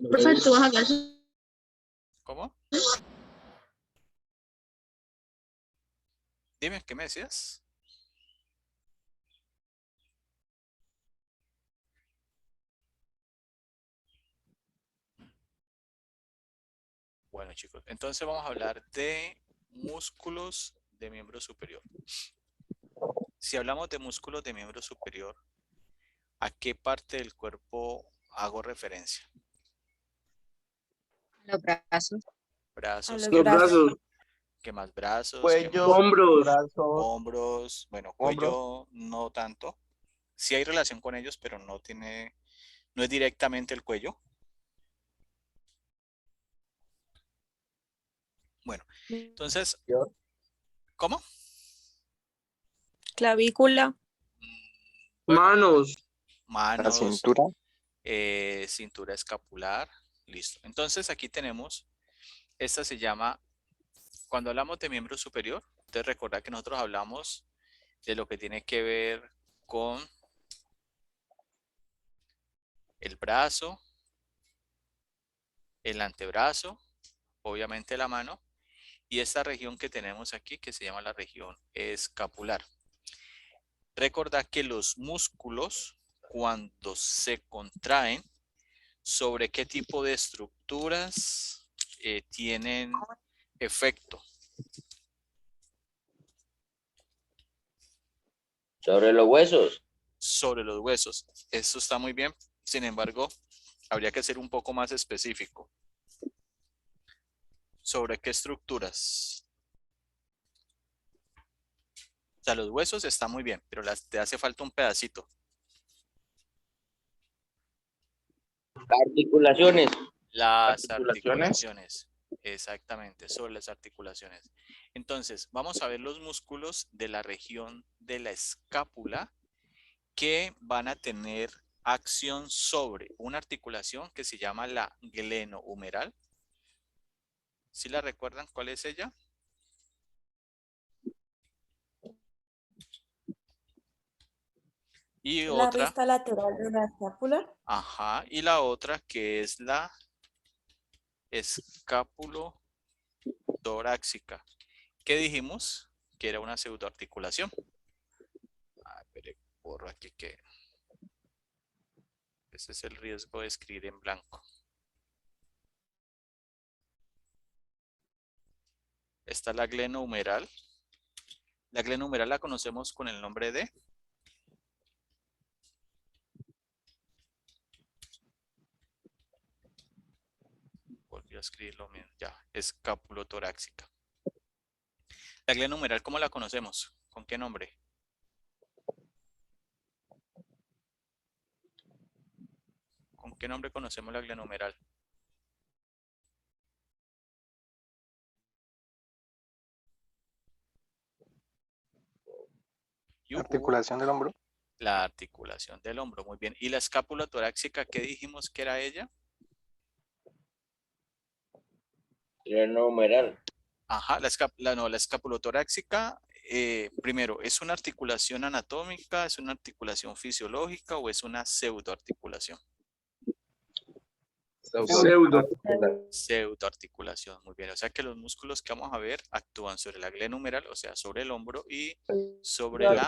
Profe, tú vas a hablar. ¿Cómo? Dime, ¿qué me decías? Bueno, chicos, entonces vamos a hablar de músculos de miembro superior. Si hablamos de músculos de miembro superior, ¿a qué parte del cuerpo hago referencia? Los brazos. A Brazos, los ¿qué más? brazos. ¿Qué más? Brazos, ¿qué Cuello, más? Hombros. brazos, Hombros, bueno, hombros. cuello no tanto. Sí hay relación con ellos, pero no es directamente el cuello. Bueno, entonces, ¿cómo? Clavícula. Bueno, Manos. La manos, cintura. cintura escapular, listo. Entonces aquí tenemos, esta se llama, cuando hablamos de miembro superior, entonces recordad que nosotros hablamos de lo que tiene que ver con el brazo, el antebrazo, obviamente la mano, y esta región que tenemos aquí que se llama la región escapular. Recordad que los músculos, cuando se contraen, ¿sobre qué tipo de estructuras tienen efecto? Sobre los huesos. Sobre los huesos. Eso está muy bien. Sin embargo, habría que ser un poco más específico. ¿Sobre qué estructuras? O sea, los huesos están muy bien, pero te hace falta un pedacito. Articulaciones. Las Articulaciones. articulaciones. Exactamente, sobre las articulaciones. Entonces, vamos a ver los músculos de la región de la escápula que van a tener acción sobre una articulación que se llama la glenohumeral. ¿Sí la recuerdan cuál es ella? Y La otra, arista lateral de la escápula. ajá, y la otra que es la escapulotorácica. ¿Qué dijimos? Que era una pseudoarticulación. Pero borro aquí que ese es el riesgo de escribir en blanco. Esta es la glenohumeral. La glenohumeral la conocemos con el nombre de volví a escribir lo mismo, ya, escapulotorácica. La glenohumeral, ¿cómo la conocemos? ¿Con qué nombre? ¿Con qué nombre conocemos la glenohumeral? Articulación del hombro. La articulación del hombro, muy bien. ¿Y la escápula torácica, qué dijimos que era ella? Glenohumeral. Ajá, la escapulotorácica, primero, ¿es una articulación anatómica, es una articulación fisiológica o es una pseudoarticulación? Pseudo. Pseudoarticulación, muy bien. O sea que los músculos que vamos a ver actúan sobre la glenohumeral, o sea, sobre el hombro y sobre la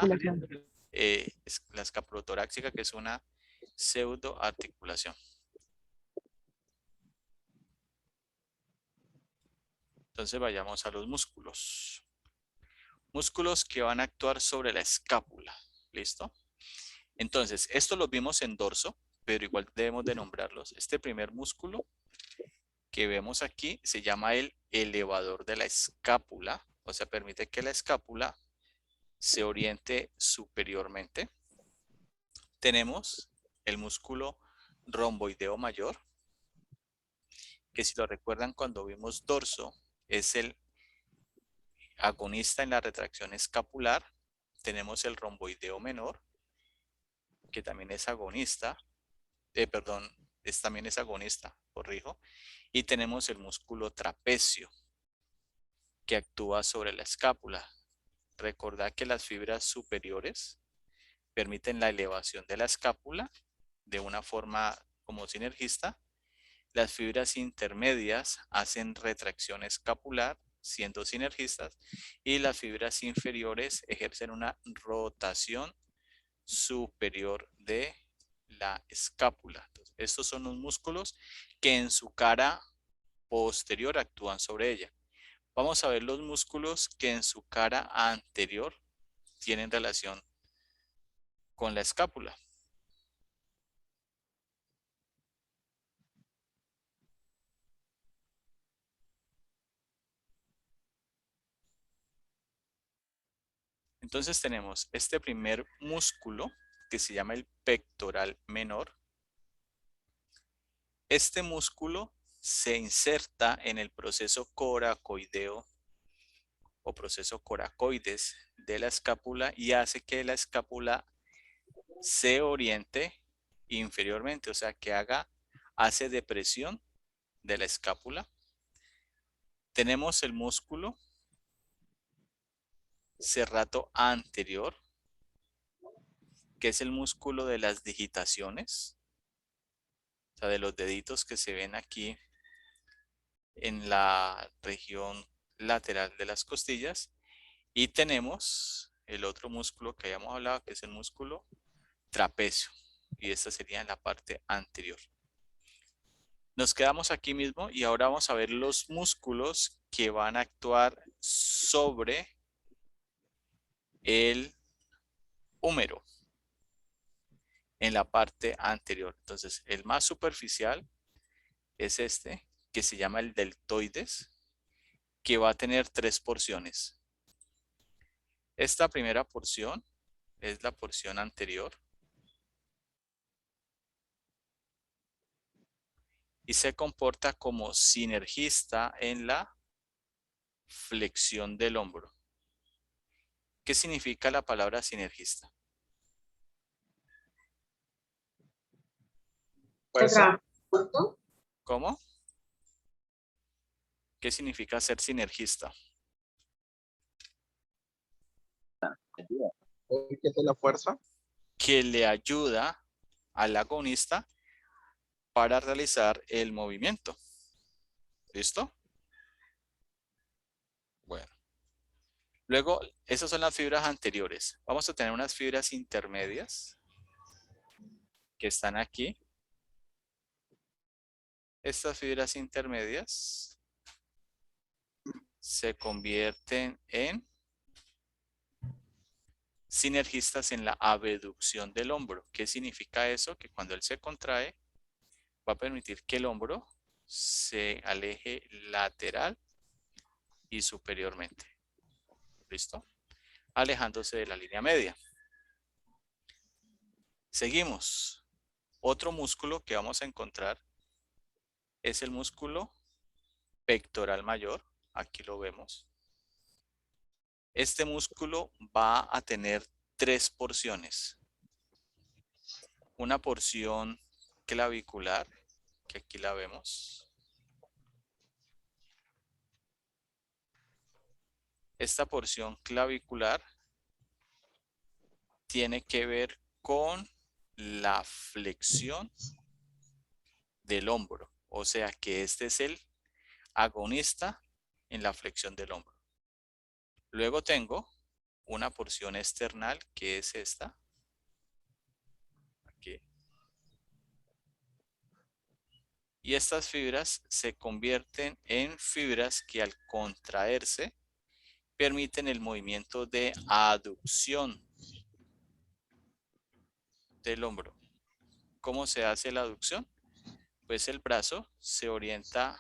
escapulotorácica, que es una pseudoarticulación. Entonces vayamos a los músculos. Músculos que van a actuar sobre la escápula. ¿Listo? Entonces, esto lo vimos en dorso, pero igual debemos de nombrarlos. Este primer músculo que vemos aquí se llama el elevador de la escápula. O sea, permite que la escápula se oriente superiormente. Tenemos el músculo romboideo mayor, que si lo recuerdan cuando vimos dorso, es el agonista en la retracción escapular. Tenemos el romboideo menor, que también es agonista, perdón, también es agonista, corrijo. Y tenemos el músculo trapecio, que actúa sobre la escápula. Recordad que las fibras superiores permiten la elevación de la escápula de una forma como sinergista Las fibras intermedias hacen retracción escapular, siendo sinergistas, y las fibras inferiores ejercen una rotación superior de la escápula. Entonces, estos son los músculos que en su cara posterior actúan sobre ella. Vamos a ver los músculos que en su cara anterior tienen relación con la escápula. Entonces tenemos este primer músculo que se llama el pectoral menor. Este músculo se inserta en el proceso coracoideo o proceso coracoides de la escápula y hace que la escápula se oriente inferiormente, o sea que hace depresión de la escápula. Tenemos el músculo serrato anterior, que es el músculo de las digitaciones, o sea, de los deditos que se ven aquí en la región lateral de las costillas. Y tenemos el otro músculo que habíamos hablado, que es el músculo trapecio. Y esta sería en la parte anterior. Nos quedamos aquí mismo y ahora vamos a ver los músculos que van a actuar sobre el húmero en la parte anterior. Entonces, el más superficial es este, que se llama el deltoides, que va a tener 3 porciones. Esta primera porción es la porción anterior y se comporta como sinergista en la flexión del hombro. ¿Qué significa la palabra sinergista? Fuerza. ¿Cómo? ¿Qué significa ser sinergista? ¿Qué es la fuerza? Que le ayuda al agonista para realizar el movimiento. ¿Listo? Bueno. Luego, esas son las fibras anteriores. Vamos a tener unas fibras intermedias que están aquí. Estas fibras intermedias se convierten en sinergistas en la abducción del hombro. ¿Qué significa eso? Que cuando él se contrae, va a permitir que el hombro se aleje lateral y superiormente. ¿Listo? Alejándose de la línea media. Seguimos. Otro músculo que vamos a encontrar es el músculo pectoral mayor. Aquí lo vemos. Este músculo va a tener 3 porciones. Una porción clavicular, que aquí la vemos. Esta porción clavicular tiene que ver con la flexión del hombro. O sea que este es el agonista en la flexión del hombro. Luego tengo una porción external que es esta. Aquí. Y estas fibras se convierten en fibras que al contraerse permiten el movimiento de aducción del hombro. ¿Cómo se hace la aducción? Pues el brazo se orienta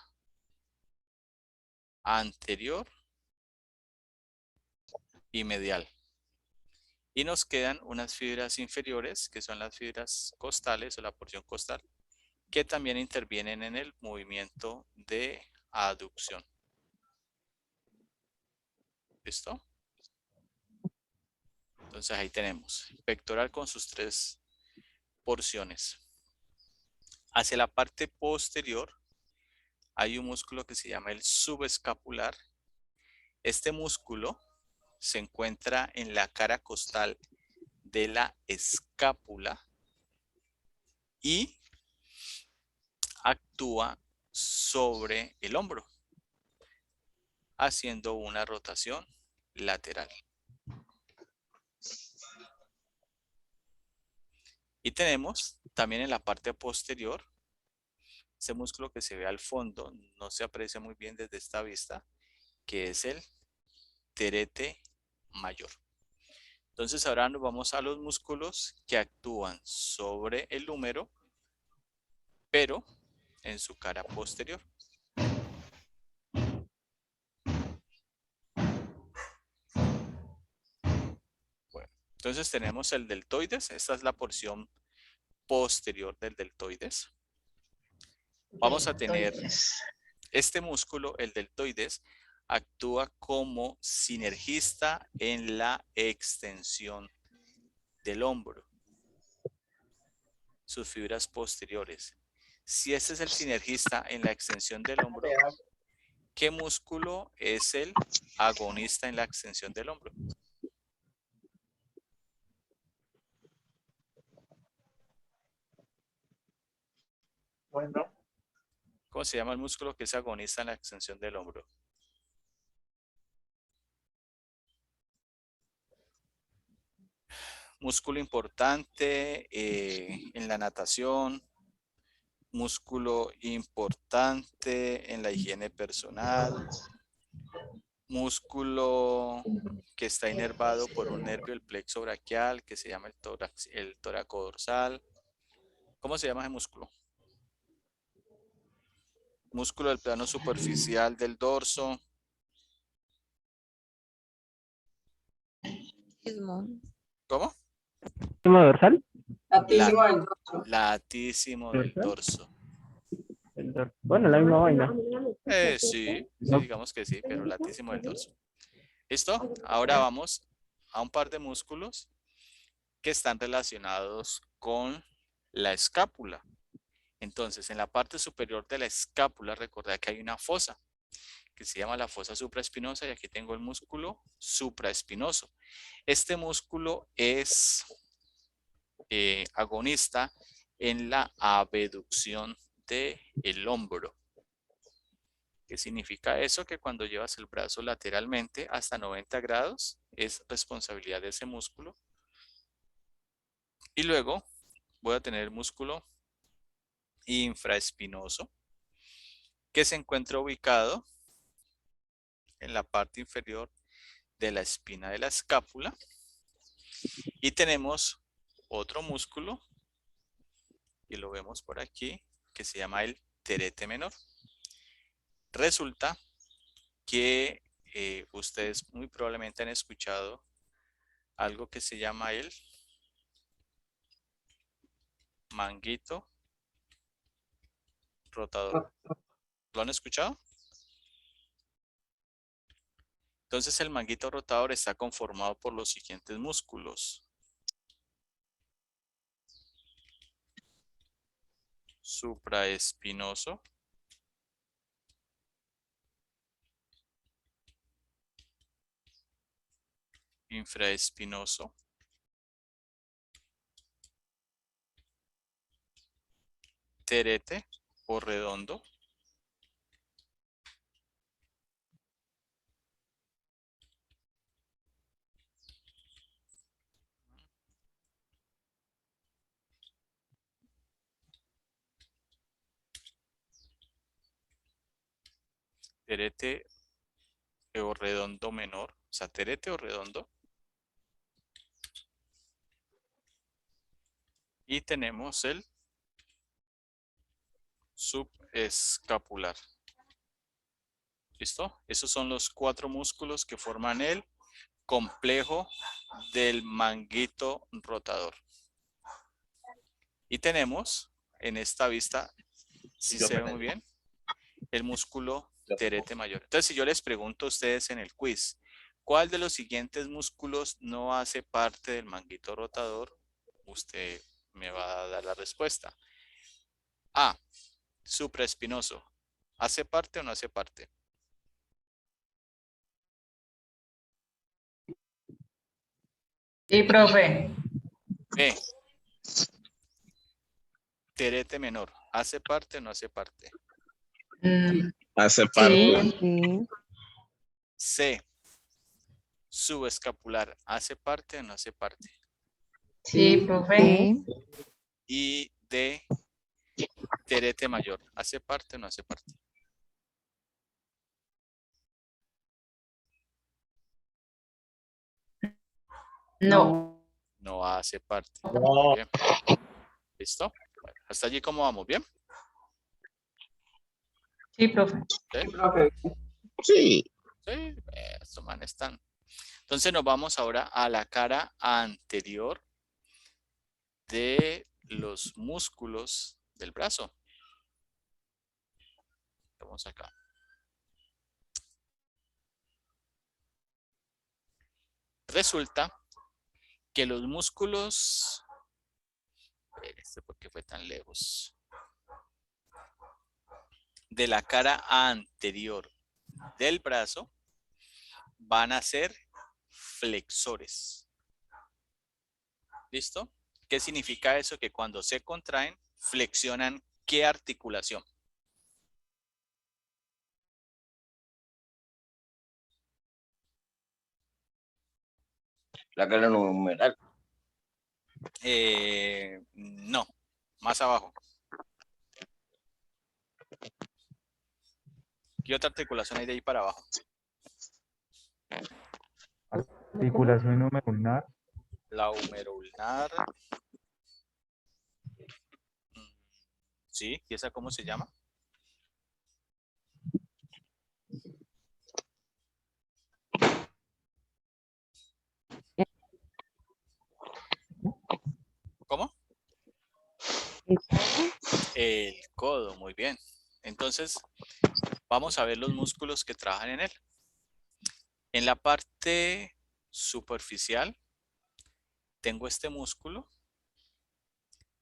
anterior y medial. Y nos quedan unas fibras inferiores, que son las fibras costales o la porción costal, que también intervienen en el movimiento de aducción. ¿Listo? Entonces ahí tenemos pectoral con sus 3 porciones. Hacia la parte posterior hay un músculo que se llama el subescapular. Este músculo se encuentra en la cara costal de la escápula y actúa sobre el hombro, haciendo una rotación lateral. Y tenemos también en la parte posterior, ese músculo que se ve al fondo, no se aprecia muy bien desde esta vista, que es el terete mayor. Entonces ahora nos vamos a los músculos que actúan sobre el húmero, pero en su cara posterior. Bueno, entonces tenemos el deltoides, esta es la porción posterior del deltoides. Vamos a tener este músculo, el deltoides, actúa como sinergista en la extensión del hombro, sus fibras posteriores. Si este es el sinergista en la extensión del hombro, ¿qué músculo es el agonista en la extensión del hombro? Bueno, ¿Cómo se llama el músculo que es agonista en la extensión del hombro? Músculo importante en la natación, músculo importante en la higiene personal, músculo que está inervado por un nervio, el plexo braquial, que se llama el toracodorsal. ¿Cómo se llama ese músculo? Músculo del plano superficial del dorso. ¿Cómo? ¿Latísimo dorsal? Latísimo del dorso. Bueno, la misma vaina. Sí, digamos que sí, pero latísimo del dorso. ¿Listo? Ahora vamos a un par de músculos que están relacionados con la escápula. Entonces, en la parte superior de la escápula, recordad que hay una fosa que se llama la fosa supraespinosa y aquí tengo el músculo supraespinoso. Este músculo es agonista en la abducción del hombro. ¿Qué significa eso? Que cuando llevas el brazo lateralmente hasta 90 grados es responsabilidad de ese músculo. Y luego voy a tener el músculo infraespinoso que se encuentra ubicado en la parte inferior de la espina de la escápula. Y tenemos otro músculo, y lo vemos por aquí, que se llama el terete menor. Resulta que ustedes muy probablemente han escuchado algo que se llama el manguito rotador. ¿Lo han escuchado? Entonces el manguito rotador está conformado por los siguientes músculos. Supraespinoso, infraespinoso, terete o redondo, terete o redondo menor, o sea, terete o redondo. Y tenemos el subescapular. ¿Listo? Esos son los 4 músculos que forman el complejo del manguito rotador. Y tenemos en esta vista, si se ve muy bien, el músculo terete mayor. Entonces, si yo les pregunto a ustedes en el quiz, ¿cuál de los siguientes músculos no hace parte del manguito rotador? Usted me va a dar la respuesta. A, supraespinoso. ¿Hace parte o no hace parte? Sí, profe. B, terete menor. ¿Hace parte o no hace parte? Hace parte. Sí. C. Subescapular. ¿Hace parte o no hace parte? Sí, profe. Sí. Y D. Terete mayor. ¿Hace parte o no hace parte? No. No hace parte. No. Muy bien. ¿Listo? Bueno, hasta allí cómo vamos, ¿bien? Sí, profe. ¿Sí? Profe, Sí. Sí, estos manes están. Entonces nos vamos ahora a la cara anterior de los músculos del brazo. Vamos acá. Resulta que los músculos... ¿Por qué fue tan lejos? De la cara anterior del brazo van a ser flexores. ¿Listo? ¿Qué significa eso? Que cuando se contraen, flexionan ¿qué articulación? La cara numeral. No, más abajo. ¿Qué otra articulación hay de ahí para abajo? Articulación numeral. La humeroulnar. Sí, ¿y esa cómo se llama? ¿Cómo? El codo, muy bien. Entonces, vamos a ver los músculos que trabajan en él. En la parte superficial, tengo este músculo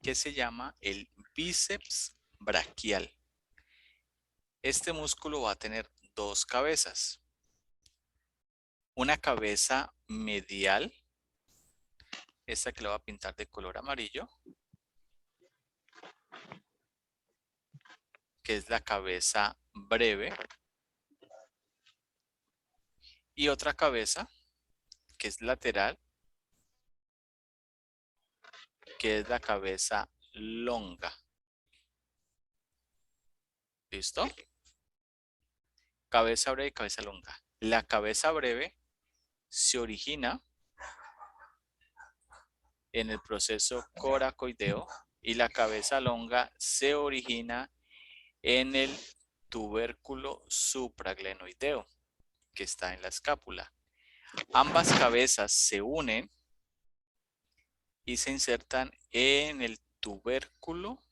que se llama el bíceps braquial. Este músculo va a tener dos cabezas. Una cabeza medial, esta que le voy a pintar de color amarillo, que es la cabeza breve, y otra cabeza que es lateral, que es la cabeza longa. ¿Listo? Cabeza breve y cabeza longa. La cabeza breve se origina en el proceso coracoideo y la cabeza longa se origina en el tubérculo supraglenoideo, que está en la escápula. Ambas cabezas se unen y se insertan en el tubérculo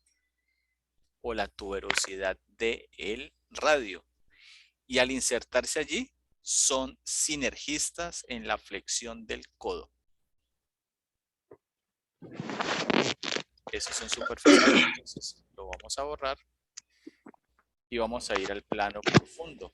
o la tuberosidad del radio. Y al insertarse allí, son sinergistas en la flexión del codo. Esos son superficiales, entonces lo vamos a borrar y vamos a ir al plano profundo.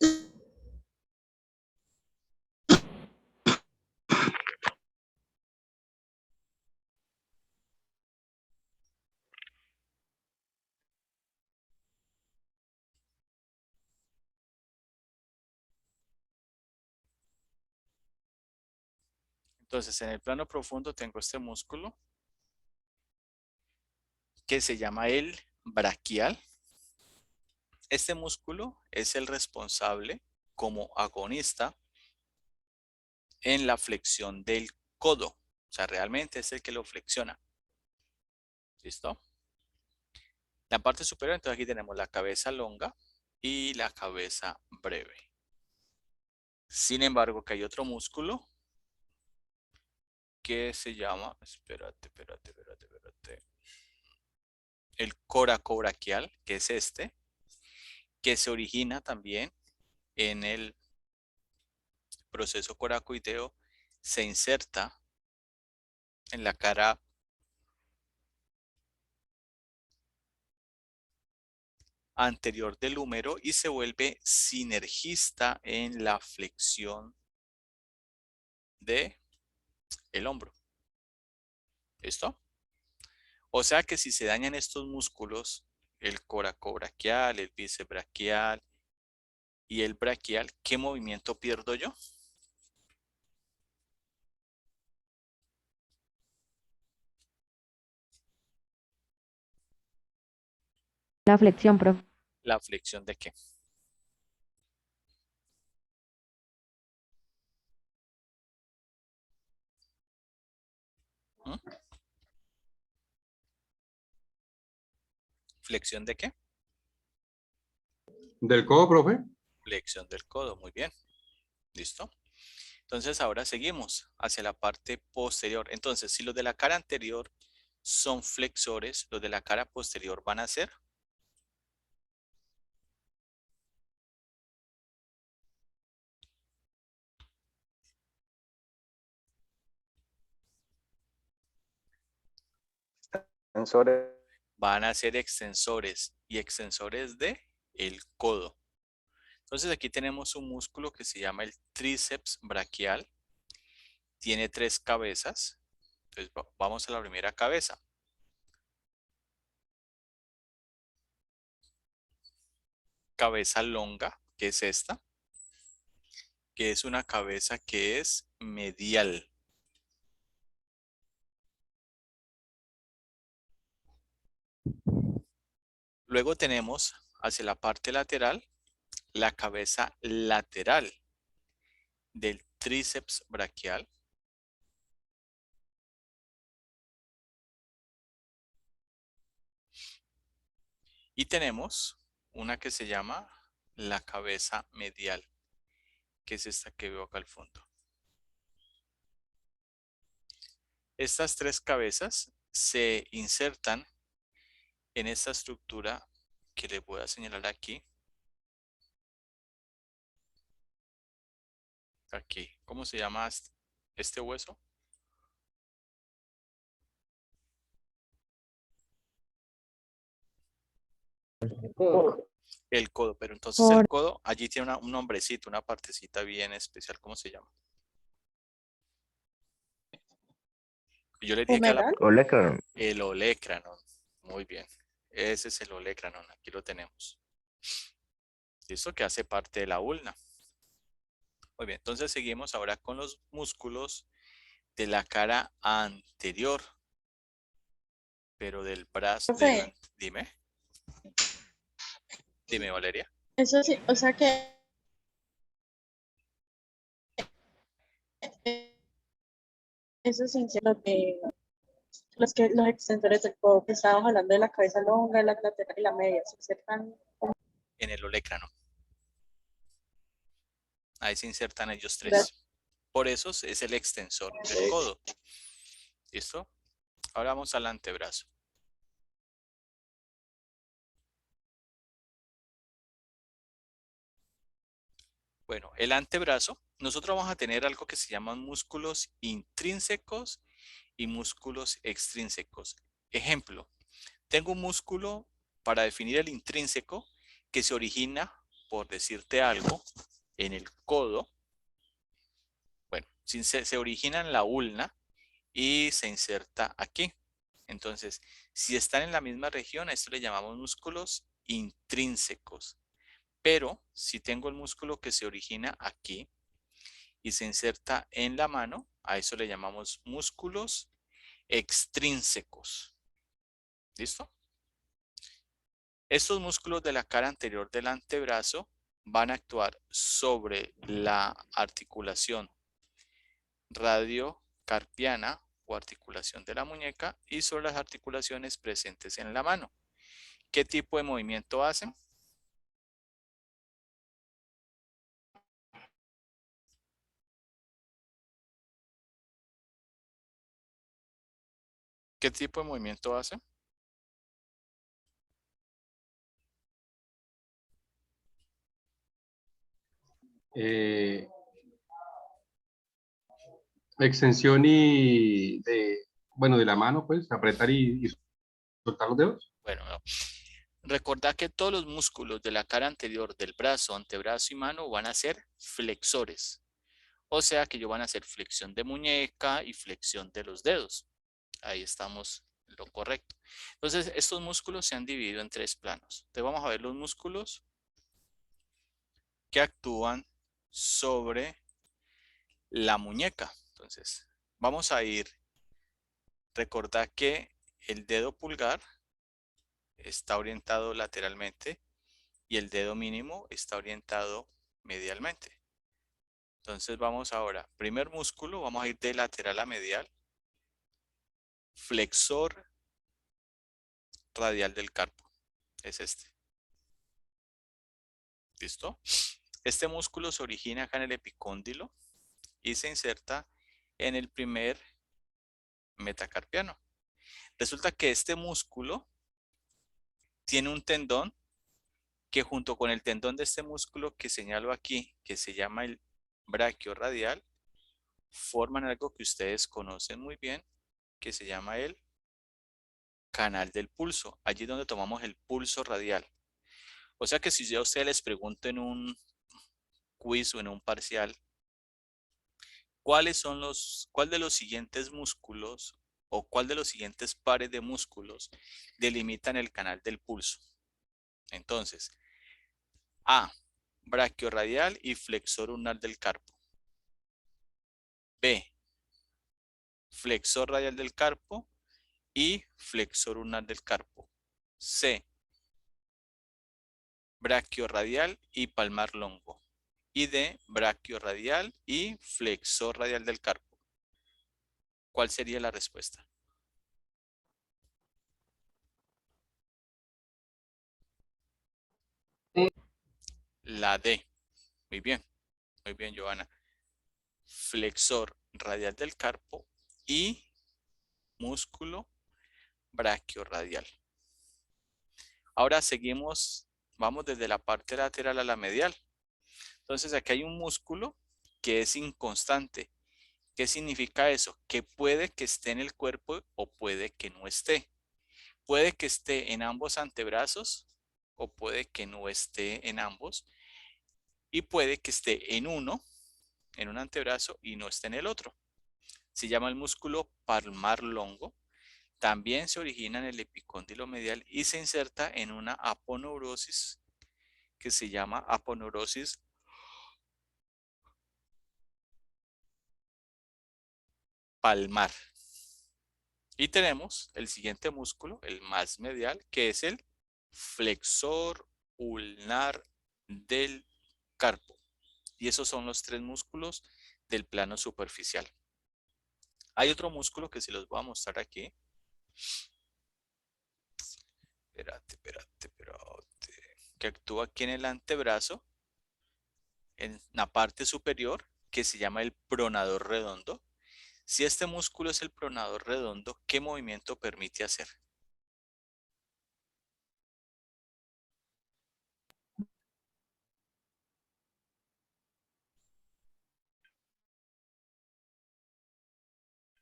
Entonces, en el plano profundo tengo este músculo que se llama el braquial. Este músculo es el responsable como agonista en la flexión del codo. O sea, realmente es el que lo flexiona. ¿Listo? La parte superior, entonces aquí tenemos la cabeza longa y la cabeza breve. Sin embargo, que hay otro músculo que se llama, espérate, el coracobraquial, que es este, que se origina también en el proceso coracoideo, se inserta en la cara anterior del húmero y se vuelve sinergista en la flexión de el hombro. ¿Listo? O sea que si se dañan estos músculos, el coracobraquial, el bíceps braquial y el braquial, ¿qué movimiento pierdo yo? La flexión, profe. ¿La flexión de qué? ¿Mm? ¿Flexión de qué? ¿Del codo, profe? Flexión del codo, muy bien. ¿Listo? Entonces ahora seguimos hacia la parte posterior. Entonces, si los de la cara anterior son flexores, los de la cara posterior van a ser Sensores. van a ser extensores y extensores de el codo. Entonces aquí tenemos un músculo que se llama el tríceps braquial. Tiene 3 cabezas. Entonces vamos a la primera cabeza. Cabeza longa, que es esta, que es una cabeza que es medial. Luego tenemos hacia la parte lateral la cabeza lateral del tríceps braquial. Y tenemos una que se llama la cabeza medial, que es esta que veo acá al fondo. Estas 3 cabezas se insertan en esta estructura que les voy a señalar aquí. Aquí. ¿Cómo se llama este hueso? El codo, pero entonces el codo allí tiene un nombrecito, una partecita bien especial. ¿Cómo se llama? Yo le dije que era Olecranon. el olecranon. Muy bien. Ese es el olecranon. Aquí lo tenemos. ¿Listo? Que hace parte de la ulna. Muy bien. Entonces seguimos ahora con los músculos de la cara anterior. Pero del brazo. Profe. Dime. Dime, Valeria. Eso sí, o sea que eso sí, los extensores del codo que estábamos hablando de la cabeza longa, la lateral y la media, se insertan. En el olecranon. Ahí se insertan ellos 3. Gracias. Por eso es el extensor del codo. ¿Listo? Ahora vamos al antebrazo. Bueno, el antebrazo, nosotros vamos a tener algo que se llaman músculos intrínsecos y músculos extrínsecos. Ejemplo, tengo un músculo para definir el intrínseco que se origina, por decirte algo, en el codo. Bueno, se origina en la ulna y se inserta aquí. Entonces, si están en la misma región, a esto le llamamos músculos intrínsecos. Pero si tengo el músculo que se origina aquí y se inserta en la mano, a eso le llamamos músculos extrínsecos. ¿Listo? Estos músculos de la cara anterior del antebrazo van a actuar sobre la articulación radiocarpiana o articulación de la muñeca y sobre las articulaciones presentes en la mano. ¿Qué tipo de movimiento hacen? ¿Qué tipo de movimiento hacen? Extensión y de la mano, pues, apretar y soltar los dedos. Bueno, no. Recordad que todos los músculos de la cara anterior del brazo, antebrazo y mano van a ser flexores. O sea que ellos van a hacer flexión de muñeca y flexión de los dedos. Ahí estamos lo correcto. Entonces, estos músculos se han dividido en 3 planos. Entonces, vamos a ver los músculos que actúan sobre la muñeca. Entonces, vamos a ir, recordar que el dedo pulgar está orientado lateralmente y el dedo mínimo está orientado medialmente. Entonces vamos ahora, primer músculo, vamos a ir de lateral a medial. Flexor radial del carpo, es este. ¿Listo? Este músculo se origina acá en el epicóndilo y se inserta en el primer metacarpiano. Resulta que este músculo tiene un tendón que junto con el tendón de este músculo que señalo aquí, que se llama el braquiorradial, forman algo que ustedes conocen muy bien, que se llama el canal del pulso. Allí es donde tomamos el pulso radial. O sea que si yo a ustedes les pregunto en un quiz o en un parcial, ¿cuál de los siguientes músculos o cuál de los siguientes pares de músculos delimitan el canal del pulso? Entonces, A, braquiorradial y flexor ulnar del carpo. B, flexor radial del carpo y flexor ulnar del carpo. C, braquiorradial y palmar longo. Y D, braquiorradial y flexor radial del carpo. ¿Cuál sería la respuesta? La D. Muy bien, Giovanna. Flexor radial del carpo y músculo braquiorradial. Ahora seguimos, vamos desde la parte lateral a la medial. Entonces aquí hay un músculo que es inconstante. ¿Qué significa eso? Que puede que esté en el cuerpo o puede que no esté. Puede que esté en ambos antebrazos o puede que no esté en ambos. Y puede que esté en uno, en un antebrazo y no esté en el otro. Se llama el músculo palmar longo. También se origina en el epicóndilo medial y se inserta en una aponeurosis que se llama aponeurosis palmar. Y tenemos el siguiente músculo, el más medial, que es el flexor ulnar del carpo. Y esos son los 3 músculos del plano superficial. Hay otro músculo que se los voy a mostrar aquí. Espérate. Que actúa aquí en el antebrazo, en la parte superior, que se llama el pronador redondo. Si este músculo es el pronador redondo, ¿qué movimiento permite hacer?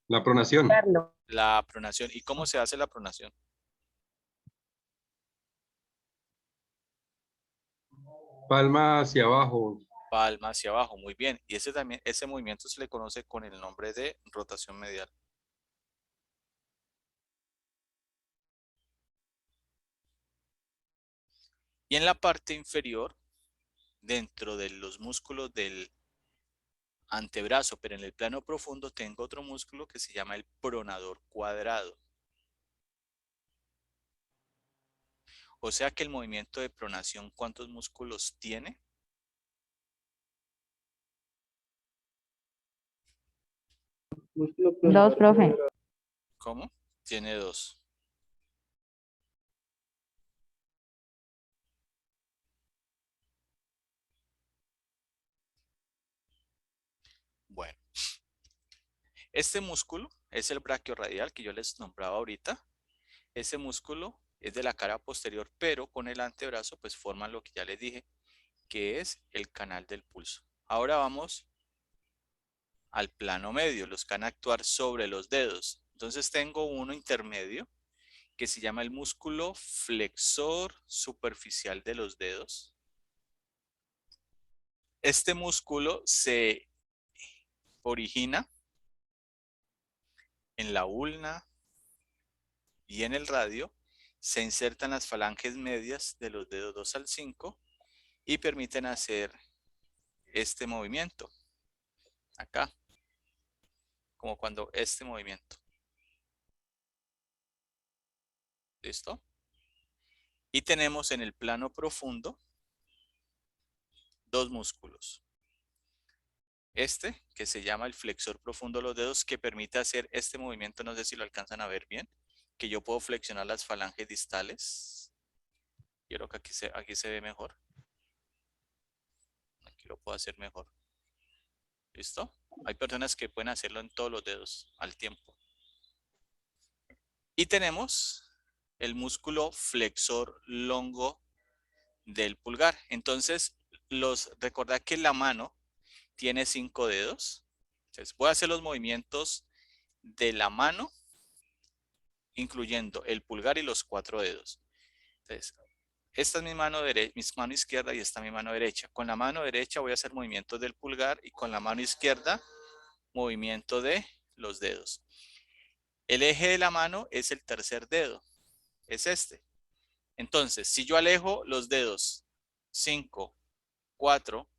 La pronación. La pronación. ¿Y cómo se hace la pronación? Palma hacia abajo. Palma hacia abajo, muy bien. Y ese movimiento se le conoce con el nombre de rotación medial. Y en la parte inferior, dentro de los músculos del antebrazo, pero en el plano profundo, tengo otro músculo que se llama el pronador cuadrado. O sea que el movimiento de pronación, ¿cuántos músculos tiene? Dos, profe. ¿Cómo? Tiene 2. Bueno, este músculo es el braquiorradial que yo les nombraba ahorita. Ese músculo es de la cara posterior, pero con el antebrazo pues forman lo que ya les dije, que es el canal del pulso. Ahora vamos al plano medio, los que van a actuar sobre los dedos. Entonces tengo uno intermedio que se llama el músculo flexor superficial de los dedos. Este músculo se origina en la ulna, y en el radio se insertan las falanges medias de los dedos 2 al 5 y permiten hacer este movimiento. Acá. Como cuando este movimiento. ¿Listo? Y tenemos en el plano profundo dos músculos. Este, que se llama el flexor profundo de los dedos, que permite hacer este movimiento, no sé si lo alcanzan a ver bien, que yo puedo flexionar las falanges distales. Yo creo que aquí se ve mejor. Aquí lo puedo hacer mejor. ¿Listo? Hay personas que pueden hacerlo en todos los dedos al tiempo. Y tenemos el músculo flexor longo del pulgar. Entonces, recordad que la mano tiene 5 dedos. Entonces, voy a hacer los movimientos de la mano, incluyendo el pulgar y los 4 dedos. Entonces, esta es mi mano izquierda y esta es mi mano derecha. Con la mano derecha voy a hacer movimientos del pulgar y con la mano izquierda movimiento de los dedos. El eje de la mano es el tercer dedo, es este. Entonces, si yo alejo los dedos 5, 4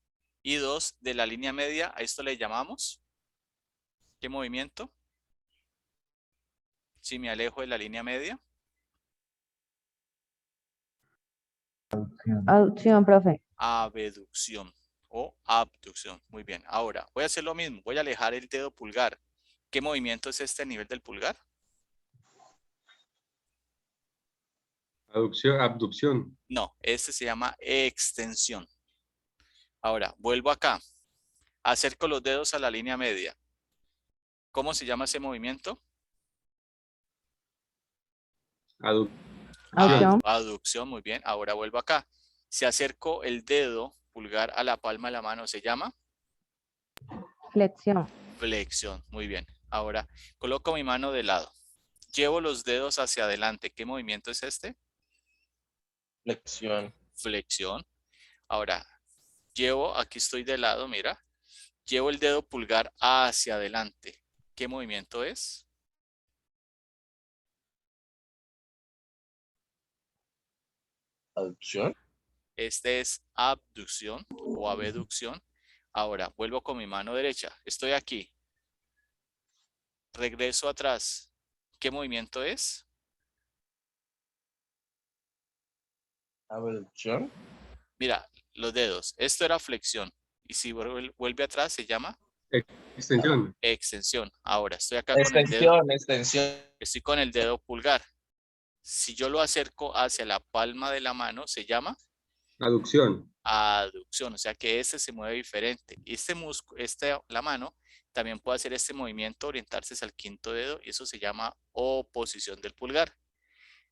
y 2 de la línea media, a esto le llamamos ¿qué movimiento? Si me alejo de la línea media. Aducción, profe. Abducción o abducción. Muy bien. Ahora voy a hacer lo mismo. Voy a alejar el dedo pulgar. ¿Qué movimiento es este a nivel del pulgar? Abducción. No, este se llama extensión. Ahora vuelvo acá. Acerco los dedos a la línea media. ¿Cómo se llama ese movimiento? Aducción. Aducción, muy bien. Ahora vuelvo acá. Si acerco el dedo pulgar a la palma de la mano, ¿se llama? Flexión. Flexión, muy bien. Ahora coloco mi mano de lado. Llevo los dedos hacia adelante. ¿Qué movimiento es este? Flexión. Flexión. Ahora, aquí estoy de lado, mira. Llevo el dedo pulgar hacia adelante. ¿Qué movimiento es? Aducción. Este es abducción o abducción. Ahora, vuelvo con mi mano derecha. Estoy aquí. Regreso atrás. ¿Qué movimiento es? Abducción. Mira, los dedos. Esto era flexión. Y si vuelve atrás, se llama Extensión. extensión. Ahora, estoy acá con el dedo. Extensión. Estoy con el dedo pulgar. Si yo lo acerco hacia la palma de la mano, se llama Aducción. aducción. O sea que este se mueve diferente. Y este músculo, la mano, también puede hacer este movimiento, orientarse hacia el quinto dedo. Y eso se llama oposición del pulgar.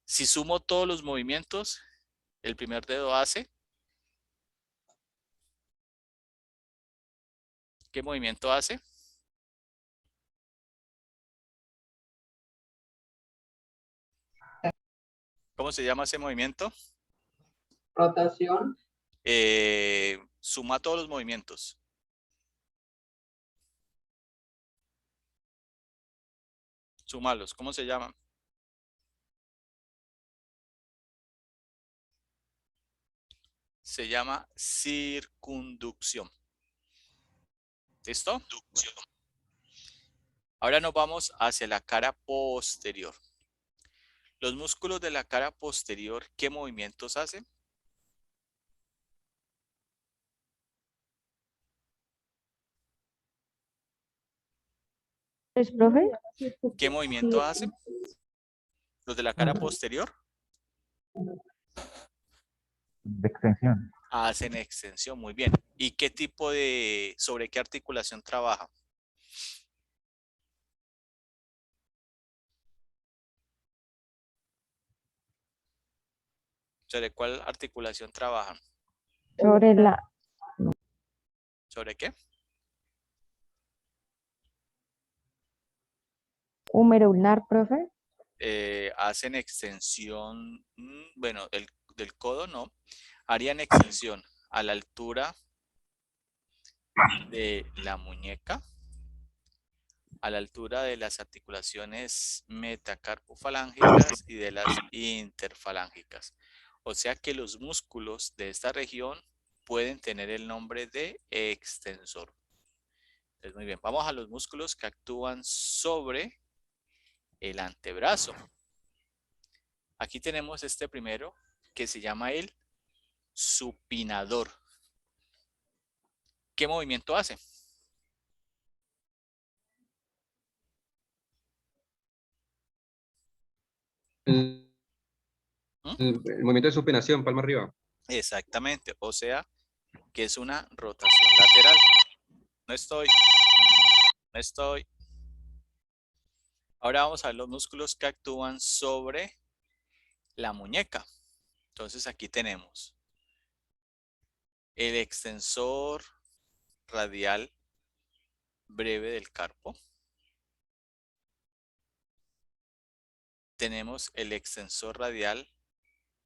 Si sumo todos los movimientos, el primer dedo hace. ¿Qué movimiento hace? ¿Cómo se llama ese movimiento? Rotación. Suma todos los movimientos. Sumalos. ¿Cómo se llama? Se llama circunducción. ¿Listo? Ahora nos vamos hacia la cara posterior. Los músculos de la cara posterior, ¿qué movimientos hacen? ¿Es, profe? ¿Qué movimiento hacen? Los de la cara posterior De extensión. hacen extensión, muy bien. ¿Y qué tipo sobre qué articulación trabaja? ¿Sobre cuál articulación trabajan? Sobre la ¿Sobre qué? húmero ulnar, profe. Hacen extensión, bueno, del codo no. Harían extensión a la altura de la muñeca a la altura de las articulaciones metacarpofalángicas y de las interfalángicas. O sea que los músculos de esta región pueden tener el nombre de extensor. Entonces, muy bien, vamos a los músculos que actúan sobre el antebrazo. Aquí tenemos este primero que se llama el supinador. ¿Qué movimiento hace? El, ¿Mm? el movimiento de supinación, palma arriba. Exactamente, o sea que es una rotación lateral. No estoy. Ahora vamos a ver los músculos que actúan sobre la muñeca. Entonces aquí tenemos el extensor radial breve del carpo. Tenemos el extensor radial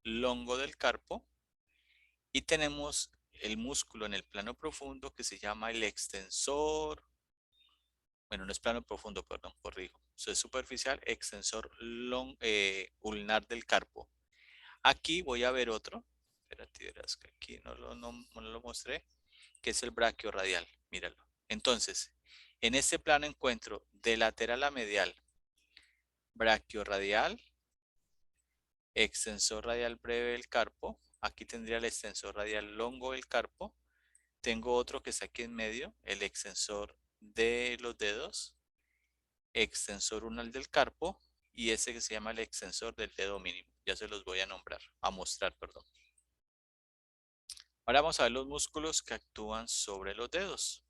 longo del carpo. Y tenemos el músculo en el plano profundo que se llama el extensor. Bueno, no es plano profundo, perdón, corrijo. Eso es superficial, extensor ulnar del carpo. Aquí voy a ver otro. Espérate, verás que aquí no lo mostré. Que es el braquiorradial. Míralo. Entonces, en este plano encuentro de lateral a medial braquiorradial, extensor radial breve del carpo. Aquí tendría el extensor radial longo del carpo. Tengo otro que está aquí en medio, el extensor de los dedos, extensor ulnar del carpo y ese que se llama el extensor del dedo mínimo. Ya se los voy a mostrar, perdón. Ahora vamos a ver los músculos que actúan sobre los dedos.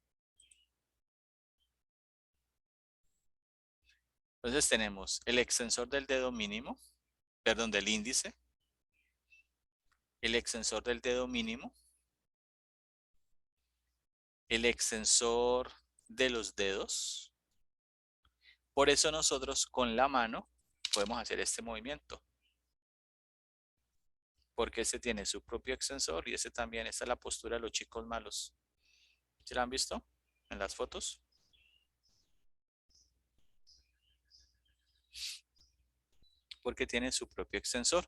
Entonces tenemos el extensor del dedo mínimo, perdón, del índice, el extensor del dedo mínimo, el extensor de los dedos. Por eso nosotros con la mano podemos hacer este movimiento. Porque este tiene su propio extensor y este también. Esta es la postura de los chicos malos. ¿Sí la han visto en las fotos? Porque tiene su propio extensor.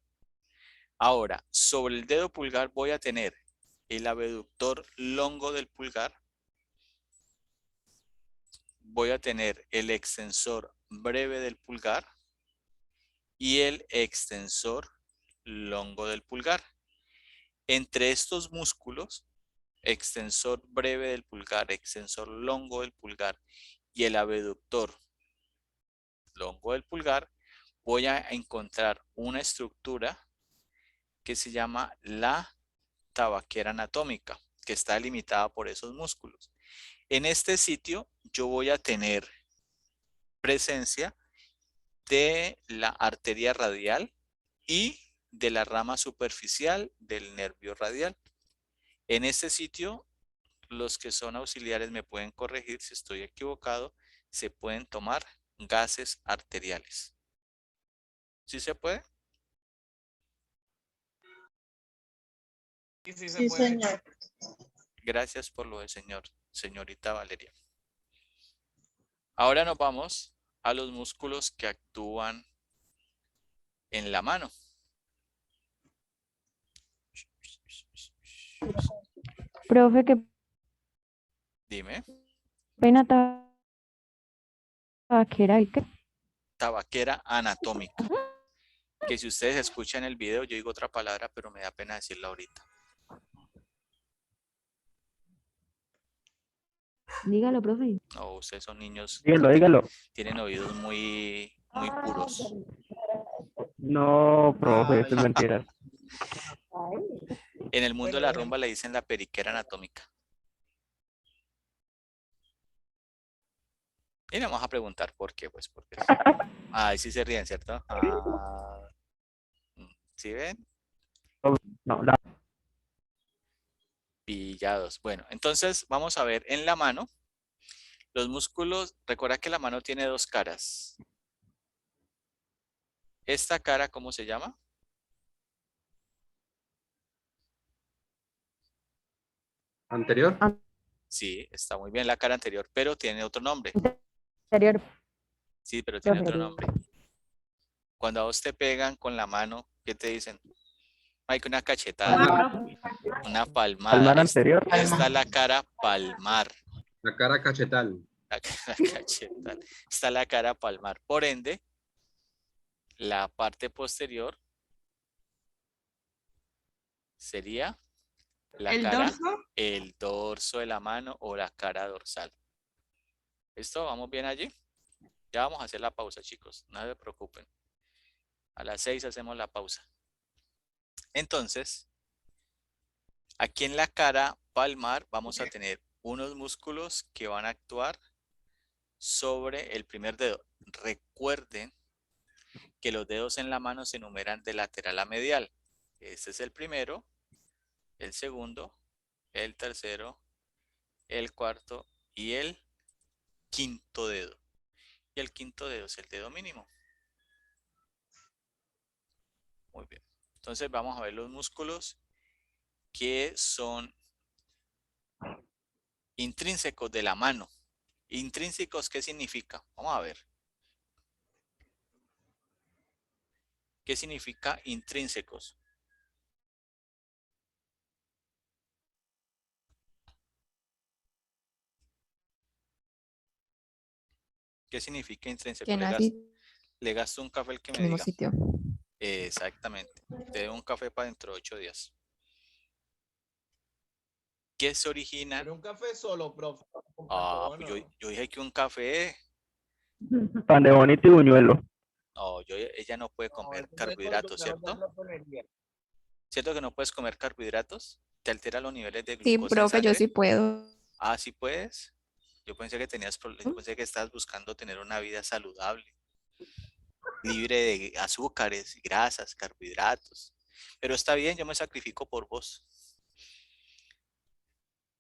Ahora, sobre el dedo pulgar voy a tener el abductor longo del pulgar. Voy a tener el extensor breve del pulgar y el extensor longo del pulgar. Entre estos músculos, extensor breve del pulgar, extensor longo del pulgar y el abductor longo del pulgar, voy a encontrar una estructura que se llama la tabaquera anatómica, que está delimitada por esos músculos. En este sitio yo voy a tener presencia de la arteria radial y de la rama superficial del nervio radial. En este sitio, los que son auxiliares me pueden corregir si estoy equivocado, se pueden tomar gases arteriales. ¿Sí se puede? Sí, señor. Gracias por lo de señorita Valeria. Ahora nos vamos a los músculos que actúan en la mano. Profe, qué Dime. pena tabaquera y qué. Tabaquera anatómica. Que si ustedes escuchan el video, yo digo otra palabra, pero me da pena decirla ahorita. Dígalo, profe. No, ustedes son niños. Dígalo. Tienen oídos muy puros. No, profe, eso es mentira. En el mundo de la rumba le dicen la periquera anatómica. Y le vamos a preguntar por qué, pues porque. Ay, sí se ríen, ¿cierto? ¿Sí ven? No, Pillados. Bueno, entonces vamos a ver en la mano. Los músculos, recuerda que la mano tiene dos caras. Esta cara, ¿cómo se llama? Anterior. Sí, está muy bien la cara anterior, pero tiene otro nombre. Anterior. Sí, pero tiene Profe. otro nombre. Cuando a vos te pegan con la mano, ¿qué te dicen? Hay que una cachetada, una palmada. Palmar anterior. Esta es la cara palmar. La cara cachetal. La cara cachetal. Está la cara palmar. Por ende, la parte posterior sería la ¿El cara, dorso? el dorso de la mano o la cara dorsal. ¿Listo? ¿Vamos bien allí? Ya vamos a hacer la pausa, chicos. No se preocupen. A las 6 hacemos la pausa. Entonces, aquí en la cara palmar vamos a tener unos músculos que van a actuar sobre el primer dedo. Recuerden que los dedos en la mano se enumeran de lateral a medial. Este es el primero, el segundo, el tercero, el cuarto y el quinto dedo. Y el quinto dedo es el dedo mínimo. Muy bien. Entonces vamos a ver los músculos que son intrínsecos de la mano. Intrínsecos, ¿qué significa? Vamos a ver. ¿Qué significa intrínsecos? ¿Qué significa intrínseco? Que Le gasto un café al que me mismo diga. sitio. Exactamente. Te debo un café para dentro de 8 días. ¿Qué se origina? Pero un café solo, profe. Pues yo dije que un café. Pan de bonito y buñuelo. No, ella no puede comer carbohidratos, ¿cierto? ¿Cierto que no puedes comer carbohidratos? ¿Te altera los niveles de Sí, glucosa en profe, yo sangre? sí puedo. Ah, ¿sí puedes? Yo pensé que tenías problemas, yo pensé que estabas buscando tener una vida saludable, libre de azúcares, grasas, carbohidratos. Pero está bien, yo me sacrifico por vos.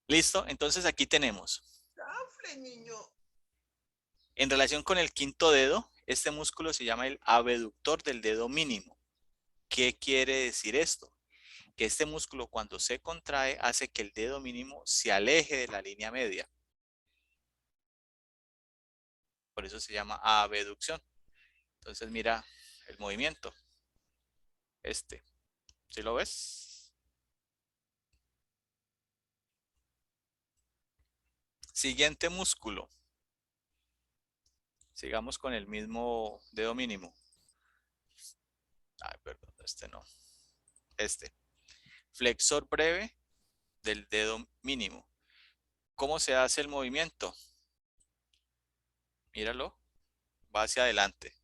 ¿Listo? Entonces aquí tenemos. En relación con el quinto dedo, este músculo se llama el abductor del dedo mínimo. ¿Qué quiere decir esto? Que este músculo cuando se contrae hace que el dedo mínimo se aleje de la línea media. Por eso se llama abducción. Entonces mira el movimiento. ¿Sí lo ves? Siguiente músculo. Sigamos con el mismo dedo mínimo. Ay, perdón, no. Flexor breve del dedo mínimo. ¿Cómo se hace el movimiento? Míralo. Va hacia adelante.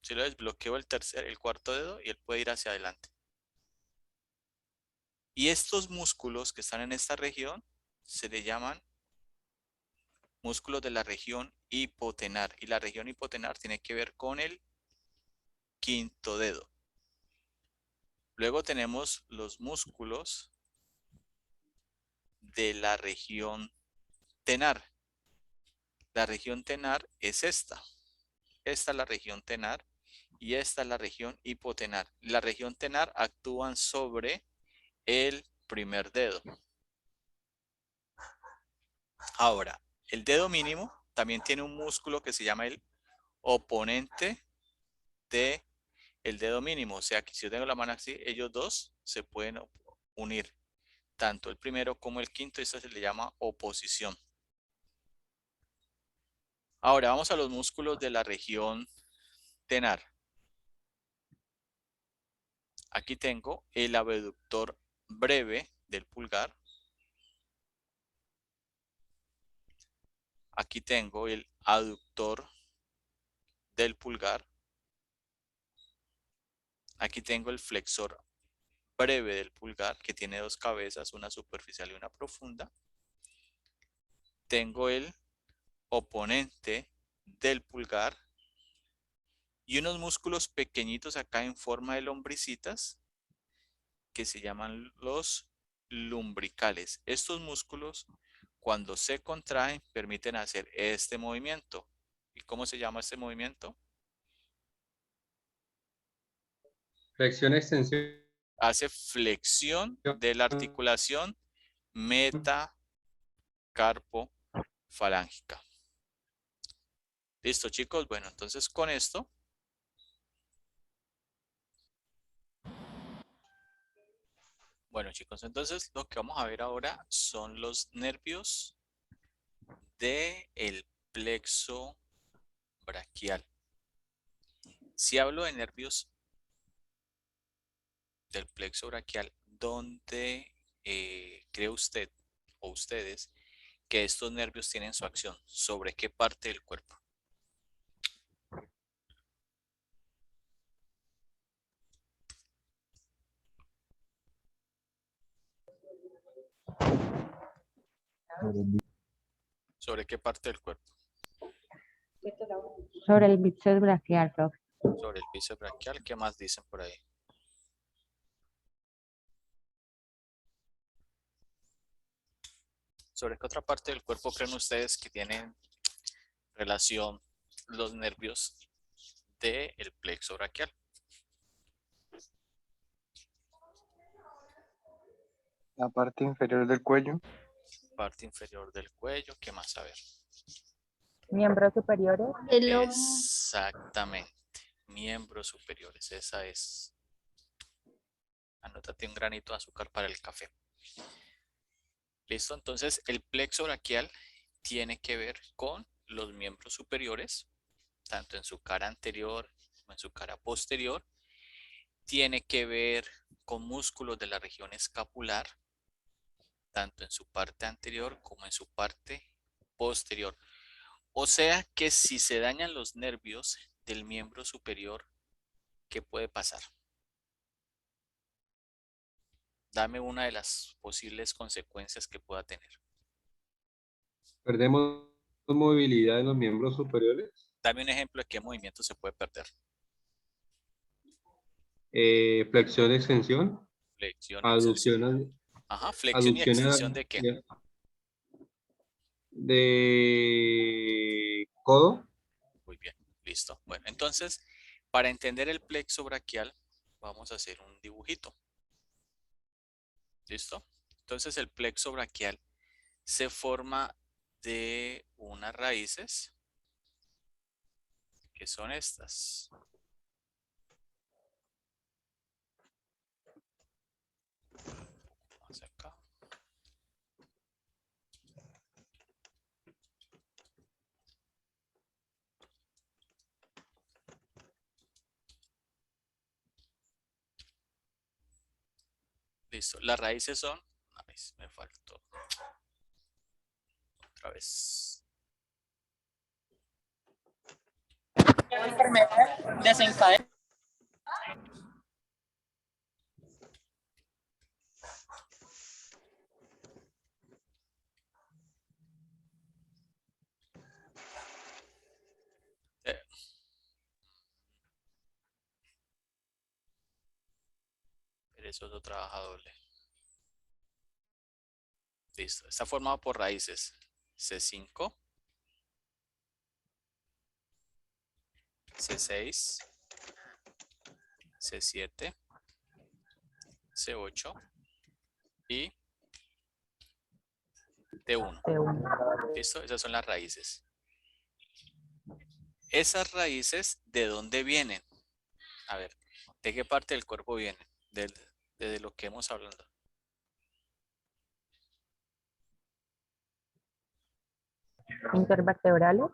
Si lo desbloqueo el cuarto dedo y él puede ir hacia adelante. Y estos músculos que están en esta región se le llaman músculos de la región hipotenar. Y la región hipotenar tiene que ver con el quinto dedo. Luego tenemos los músculos de la región tenar. La región tenar es esta. Esta es la región tenar y esta es la región hipotenar. La región tenar actúan sobre el primer dedo. Ahora, el dedo mínimo también tiene un músculo que se llama el oponente de el dedo mínimo. O sea que si yo tengo la mano así, ellos dos se pueden unir. Tanto el primero como el quinto, esto se le llama oposición. Ahora vamos a los músculos de la región tenar. Aquí tengo el abductor breve del pulgar. Aquí tengo el aductor del pulgar. Aquí tengo el flexor breve del pulgar, que tiene dos cabezas, una superficial y una profunda. Tengo el oponente del pulgar y unos músculos pequeñitos acá en forma de lombricitas que se llaman los lumbricales. Estos músculos, cuando se contraen, permiten hacer este movimiento. ¿Y cómo se llama este movimiento? Flexión, extensión. Hace flexión de la articulación metacarpofalángica. Listo, chicos. Bueno, entonces con esto. Bueno, chicos, entonces lo que vamos a ver ahora son los nervios del plexo braquial. Si hablo de nervios del plexo braquial, ¿dónde cree usted o ustedes que estos nervios tienen su acción? ¿Sobre qué parte del cuerpo? ¿Sobre qué parte del cuerpo? Sobre el bíceps braquial, profe. Sobre el bíceps braquial. ¿Qué más dicen por ahí? ¿Sobre qué otra parte del cuerpo creen ustedes que tienen relación los nervios del plexo braquial? La parte inferior del cuello. Parte inferior del cuello. ¿Qué más? A ver. Miembros superiores. El lomo. Exactamente. Miembros superiores. Esa es. Anótate un granito de azúcar para el café. Listo. Entonces, el plexo braquial tiene que ver con los miembros superiores, tanto en su cara anterior como en su cara posterior. Tiene que ver con músculos de la región escapular, tanto en su parte anterior como en su parte posterior. O sea que si se dañan los nervios del miembro superior, ¿qué puede pasar? Dame una de las posibles consecuencias que pueda tener. Perdemos movilidad en los miembros superiores. Dame un ejemplo de qué movimiento se puede perder. Flexión, extensión, Flexión y extensión. aducción, Ajá, flexión y extensión aducción ¿de qué? de codo. Muy bien, listo. Bueno, entonces, para entender el plexo braquial, vamos a hacer un dibujito. ¿Listo? Entonces, el plexo braquial se forma de unas raíces, que son estas. Más acá. Listo. Las raíces son. Ay, me faltó. Otra vez. Enfermedad desencadena. Perezoso trabaja doble. Listo. Está formado por raíces C5, C6, C7, C8 y T1. ¿Listo? Esas son las raíces. Esas raíces, ¿de dónde vienen? A ver, ¿de qué parte del cuerpo vienen? De lo que hemos hablado. Intervertebrales.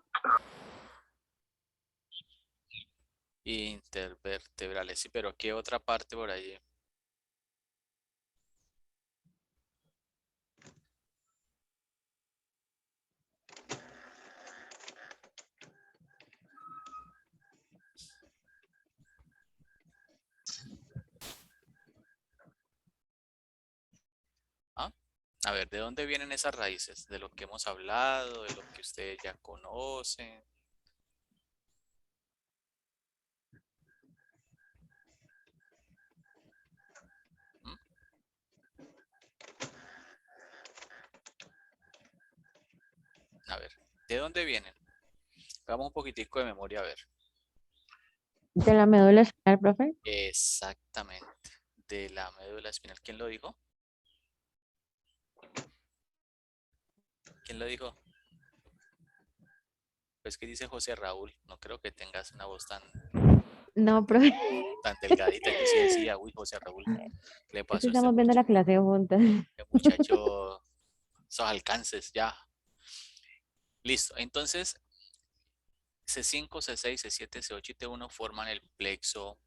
Intervertebrales, sí, pero ¿qué otra parte por allí? ¿Ah? A ver, ¿de dónde vienen esas raíces? De lo que hemos hablado, de lo que ustedes ya conocen. ¿Mm? A ver, ¿de dónde vienen? Hagamos un poquitico de memoria, a ver. De la médula espinal, profe. Exactamente. De la médula espinal. ¿Quién lo dijo? ¿Quién lo dijo? Pues que dice José Raúl, no creo que tengas una voz No, profe. tan delgadita. Yo sí decía, uy, José Raúl, ¿qué le Es pasó que a este estamos viendo la clase juntas. muchacho? Esos alcances, ya. Listo. Entonces, C5, C6, C7, C8 y T1 forman el plexo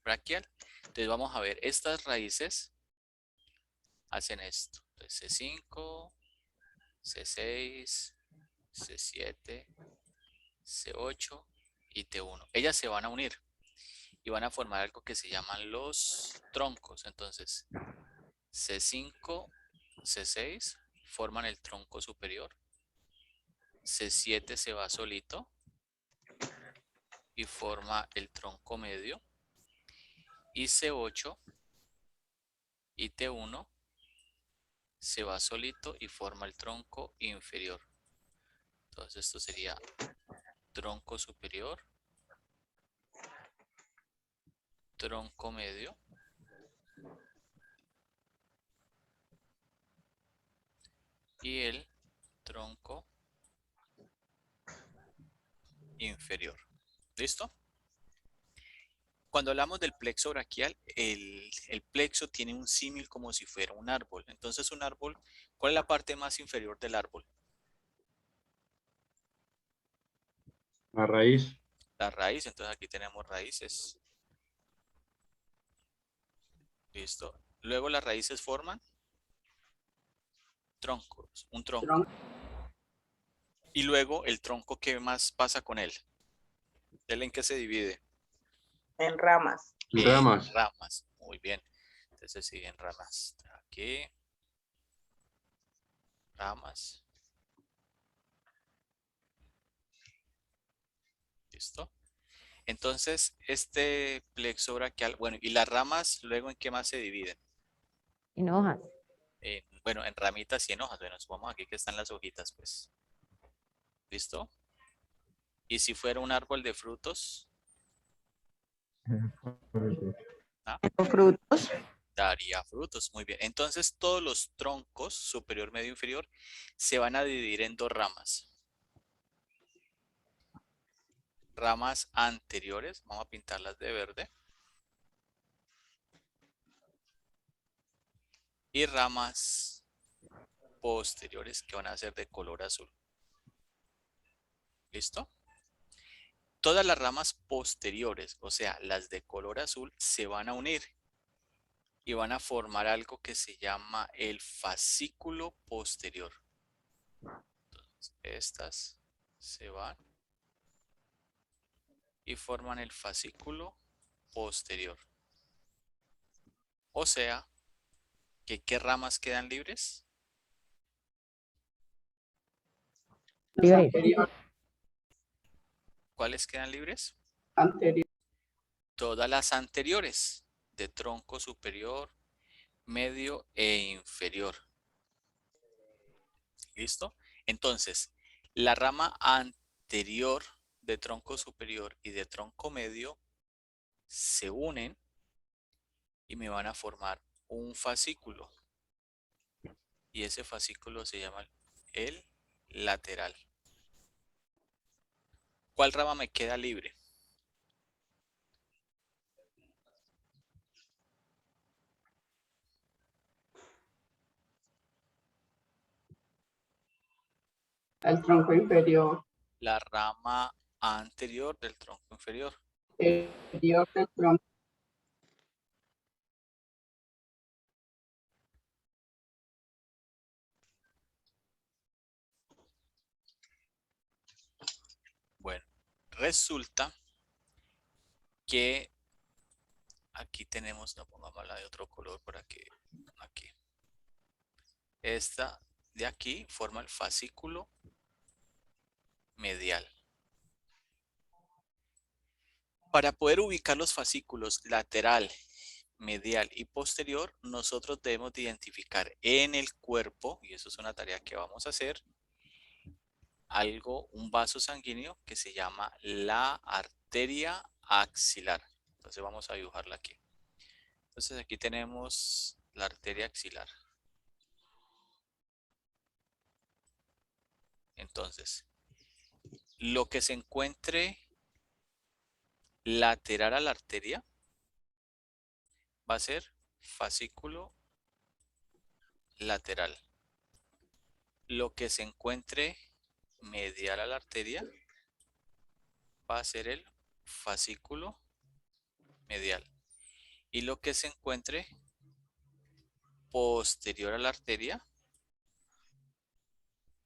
braquial. Entonces vamos a ver, estas raíces hacen esto. Entonces C5, C6, C7, C8 y T1. Ellas se van a unir y van a formar algo que se llaman los troncos. Entonces C5, C6 forman el tronco superior. C7 se va solito y forma el tronco medio. Y C8 y T1 se va solito y forma el tronco inferior. Entonces esto sería tronco superior, tronco medio y el tronco inferior. ¿Listo? Cuando hablamos del plexo braquial, el plexo tiene un símil como si fuera un árbol. Entonces un árbol, ¿cuál es la parte más inferior del árbol? La raíz. La raíz. Entonces aquí tenemos raíces. Listo. Luego las raíces forman troncos, un tronco. Y luego el tronco, ¿qué más pasa con él? ¿Él en qué se divide? En ramas. En ramas. Ramas. Muy bien. Entonces siguen ramas. Aquí. Ramas. ¿Listo? Entonces, este plexo braquial, bueno, y las ramas, luego ¿en qué más se dividen? En hojas. Bueno, en ramitas y en hojas. Bueno, supongamos aquí que están las hojitas, pues. ¿Listo? Y si fuera un árbol de frutos, ¿ah? Frutos. Daría frutos. Muy bien. Entonces, todos los troncos, superior, medio, inferior, se van a dividir en dos ramas. Ramas anteriores, vamos a pintarlas de verde. Y ramas posteriores que van a ser de color azul. ¿Listo? Todas las ramas posteriores, o sea, las de color azul, se van a unir y van a formar algo que se llama el fascículo posterior. Entonces, estas se van y forman el fascículo posterior. O sea, que ¿qué ramas quedan libres? ¿Cuáles quedan libres? Anterior. Todas las anteriores, de tronco superior, medio e inferior. ¿Listo? Entonces, la rama anterior de tronco superior y de tronco medio se unen y me van a formar un fascículo. Y ese fascículo se llama el lateral. ¿Cuál rama me queda libre? El tronco inferior. La rama anterior del tronco inferior. Inferior del tronco. Bueno, resulta que aquí tenemos, no pongamos la de otro color por aquí. Aquí. Esta de aquí forma el fascículo medial. Para poder ubicar los fascículos lateral, medial y posterior, nosotros debemos de identificar en el cuerpo, y eso es una tarea que vamos a hacer, un vaso sanguíneo que se llama la arteria axilar. Entonces vamos a dibujarla aquí. Entonces aquí tenemos la arteria axilar. Entonces, lo que se encuentre lateral a la arteria va a ser fascículo lateral. Lo que se encuentre medial a la arteria va a ser el fascículo medial. Y lo que se encuentre posterior a la arteria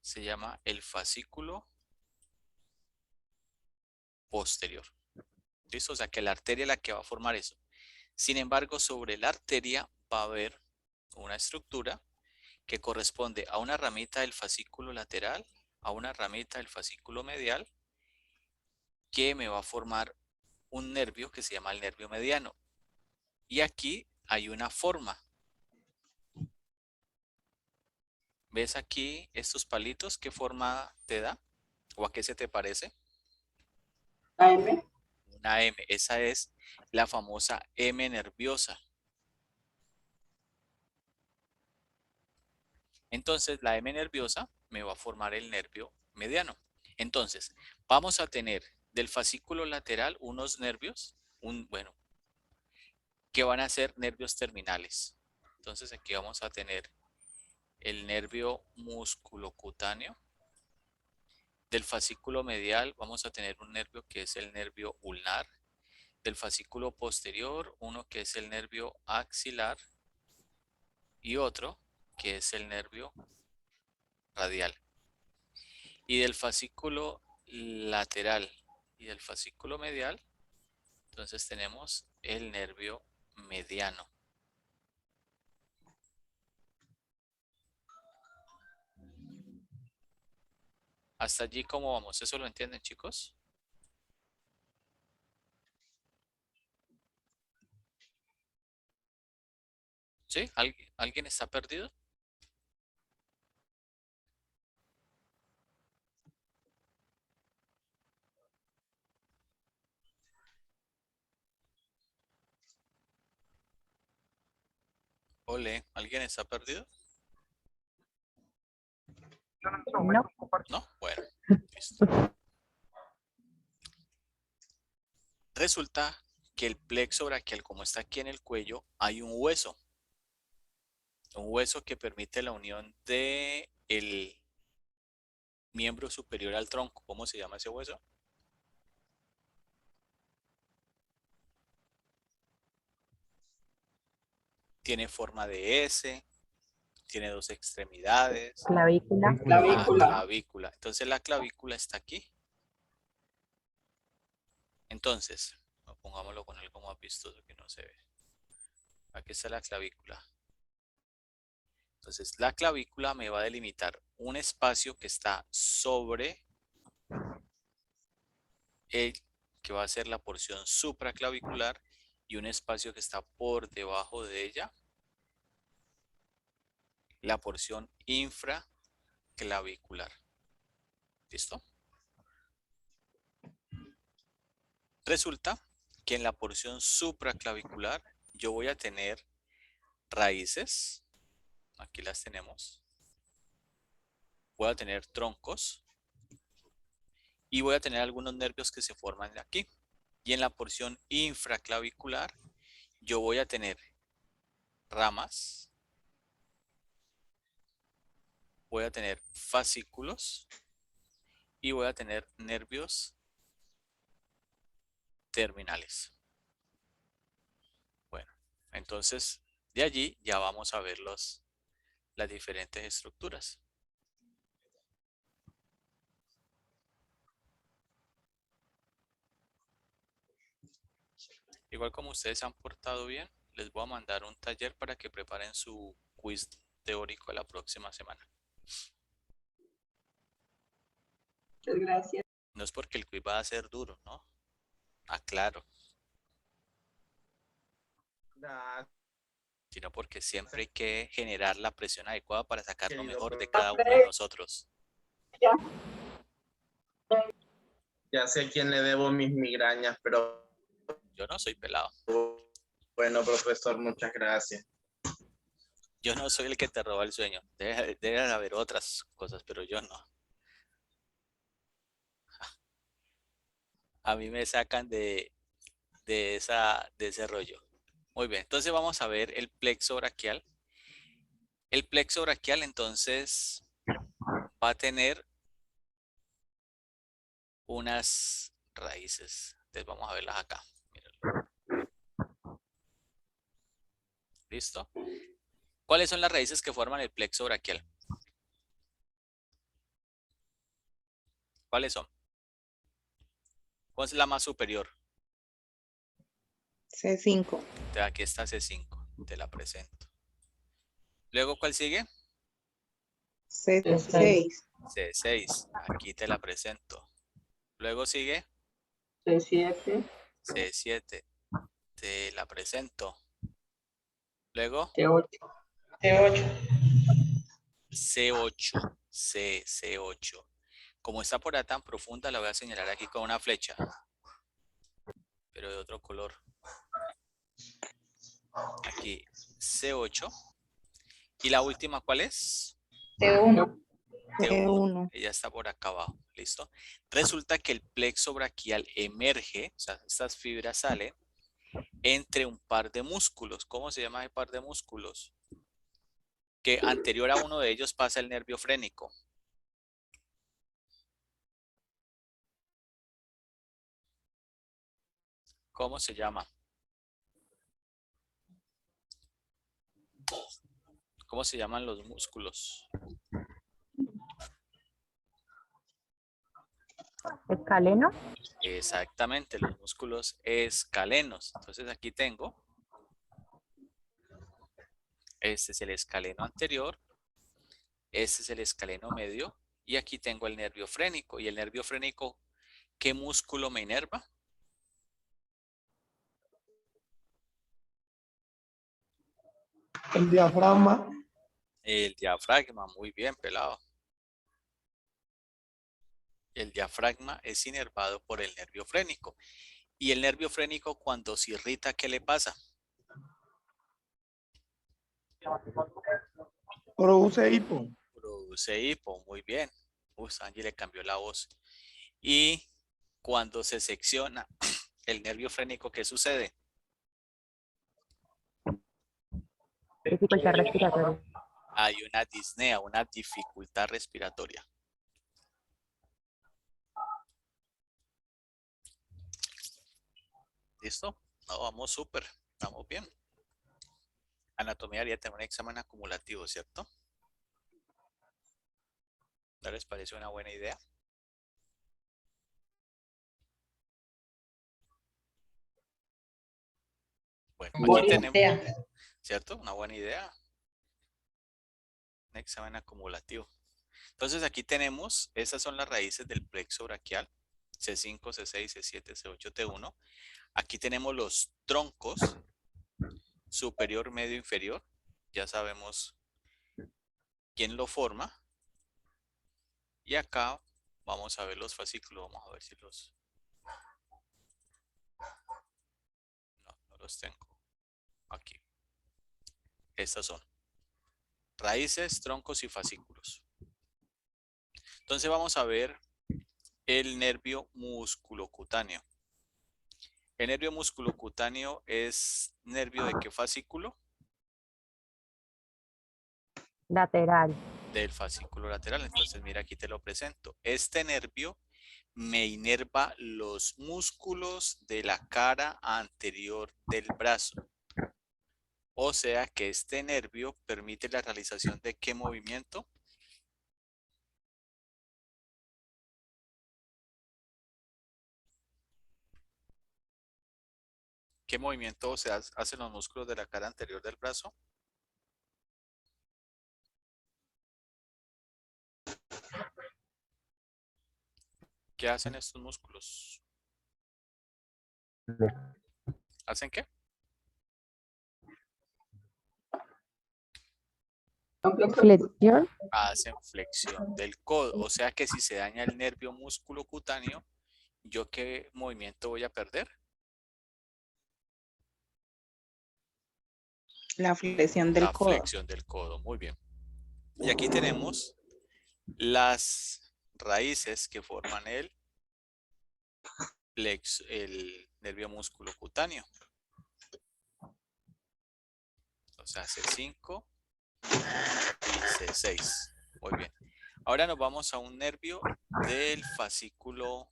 se llama el fascículo posterior. ¿Listo? O sea que la arteria es la que va a formar eso. Sin embargo, sobre la arteria va a haber una estructura que corresponde a una ramita del fascículo lateral, a una ramita del fascículo medial, que me va a formar un nervio que se llama el nervio mediano. Y aquí hay una forma. ¿Ves aquí estos palitos? ¿Qué forma te da? ¿O a qué se te parece? AM. Una M. Esa es la famosa M nerviosa. Entonces la M nerviosa me va a formar el nervio mediano. Entonces vamos a tener del fascículo lateral unos nervios, que van a ser nervios terminales. Entonces aquí vamos a tener el nervio musculocutáneo. Del fascículo medial vamos a tener un nervio que es el nervio ulnar. Del fascículo posterior uno que es el nervio axilar y otro que es el nervio radial. Y del fascículo lateral y del fascículo medial, entonces tenemos el nervio mediano. Hasta allí, ¿cómo vamos? ¿Eso lo entienden, chicos? ¿Sí? ¿Alguien está perdido? Ole, ¿alguien está perdido? No. ¿No? Bueno, listo. Resulta que el plexo braquial, como está aquí en el cuello, hay un hueso. Un hueso que permite la unión de el miembro superior al tronco. ¿Cómo se llama ese hueso? Tiene forma de S, tiene dos extremidades. Clavícula. Clavícula. Entonces la clavícula está aquí. Entonces, pongámoslo con algo más vistoso que no se ve. Aquí está la clavícula. Entonces la clavícula me va a delimitar un espacio que está sobre el que va a ser la porción supraclavicular y un espacio que está por debajo de ella, la porción infraclavicular. ¿Listo? Resulta que en la porción supraclavicular yo voy a tener raíces, aquí las tenemos, voy a tener troncos y voy a tener algunos nervios que se forman aquí. Y en la porción infraclavicular yo voy a tener ramas, voy a tener fascículos y voy a tener nervios terminales. Bueno, entonces de allí ya vamos a ver las diferentes estructuras. Igual como ustedes se han portado bien, les voy a mandar un taller para que preparen su quiz teórico la próxima semana. Muchas gracias. No es porque el quiz va a ser duro, ¿no? Aclaro. Sino porque siempre hay que generar la presión adecuada para sacar lo mejor de cada uno de nosotros. Ya sé a quién le debo mis migrañas, pero Yo no soy pelado. bueno, profesor, muchas gracias. Yo no soy el que te roba el sueño. Debe haber otras cosas, pero yo no. A mí me sacan de ese rollo. Muy bien, entonces vamos a ver el plexo braquial. El plexo braquial entonces va a tener unas raíces. Entonces vamos a verlas acá. Mírenlo. ¿Listo? ¿Cuáles son las raíces que forman el plexo braquial? ¿Cuáles son? ¿Cuál es la más superior? C5. Aquí está C5, te la presento. Luego, ¿cuál sigue? C6. C6, aquí te la presento. Luego sigue C7, C7, te la presento. Luego C8. C8, C8. Como está por ahí tan profunda, la voy a señalar aquí con una flecha, pero de otro color. Aquí C8. ¿Y la última cuál es? C1. C1. Ella está por acá abajo, ¿listo? Resulta que el plexo braquial emerge, o sea, estas fibras salen entre un par de músculos. ¿Cómo se llama ese par de músculos? Que anterior a uno de ellos pasa el nervio frénico. ¿Cómo se llama? ¿Cómo se llaman los músculos? Escaleno. Exactamente, los músculos escalenos. Entonces aquí tengo, este es el escaleno anterior, este es el escaleno medio y aquí tengo el nervio frénico. ¿Y el nervio frénico qué músculo me inerva? El diafragma. El diafragma, muy bien, pelado. El diafragma es inervado por el nervio frénico. Y el nervio frénico cuando se irrita, ¿qué le pasa? Produce hipo. Produce hipo, muy bien. Angie le cambió la voz. Y cuando se secciona el nervio frénico, ¿qué sucede? Dificultad respiratoria. Hay una disnea, una dificultad respiratoria. ¿Listo? No, vamos súper. Estamos bien. Anatomía haría tener un examen acumulativo, ¿cierto? ¿No les parece una buena idea? Bueno, aquí tenemos, ¿cierto? Una buena idea. Un examen acumulativo. Entonces aquí tenemos, esas son las raíces del plexo braquial. C5, C6, C7, C8, T1. Aquí tenemos los troncos, superior, medio, inferior. Ya sabemos quién lo forma. Y acá vamos a ver los fascículos. Vamos a ver si los... No los tengo. Aquí. Estas son raíces, troncos y fascículos. Entonces vamos a ver el nervio musculocutáneo. El nervio musculocutáneo es nervio de qué fascículo? Lateral. Del fascículo lateral. Entonces mira, aquí te lo presento. Este nervio me inerva los músculos de la cara anterior del brazo. O sea que este nervio permite la realización de ¿qué movimiento? ¿Qué movimiento se hacen los músculos de la cara anterior del brazo? ¿Qué hacen estos músculos? ¿Hacen qué? Flexión. Hacen flexión del codo. O sea que si se daña el nervio musculocutáneo, ¿yo qué movimiento voy a perder? La flexión del codo. La flexión del codo, muy bien. Y aquí tenemos las raíces que forman el el nervio músculo cutáneo. Entonces hace 5 y C6. Muy bien. Ahora nos vamos a un nervio del fascículo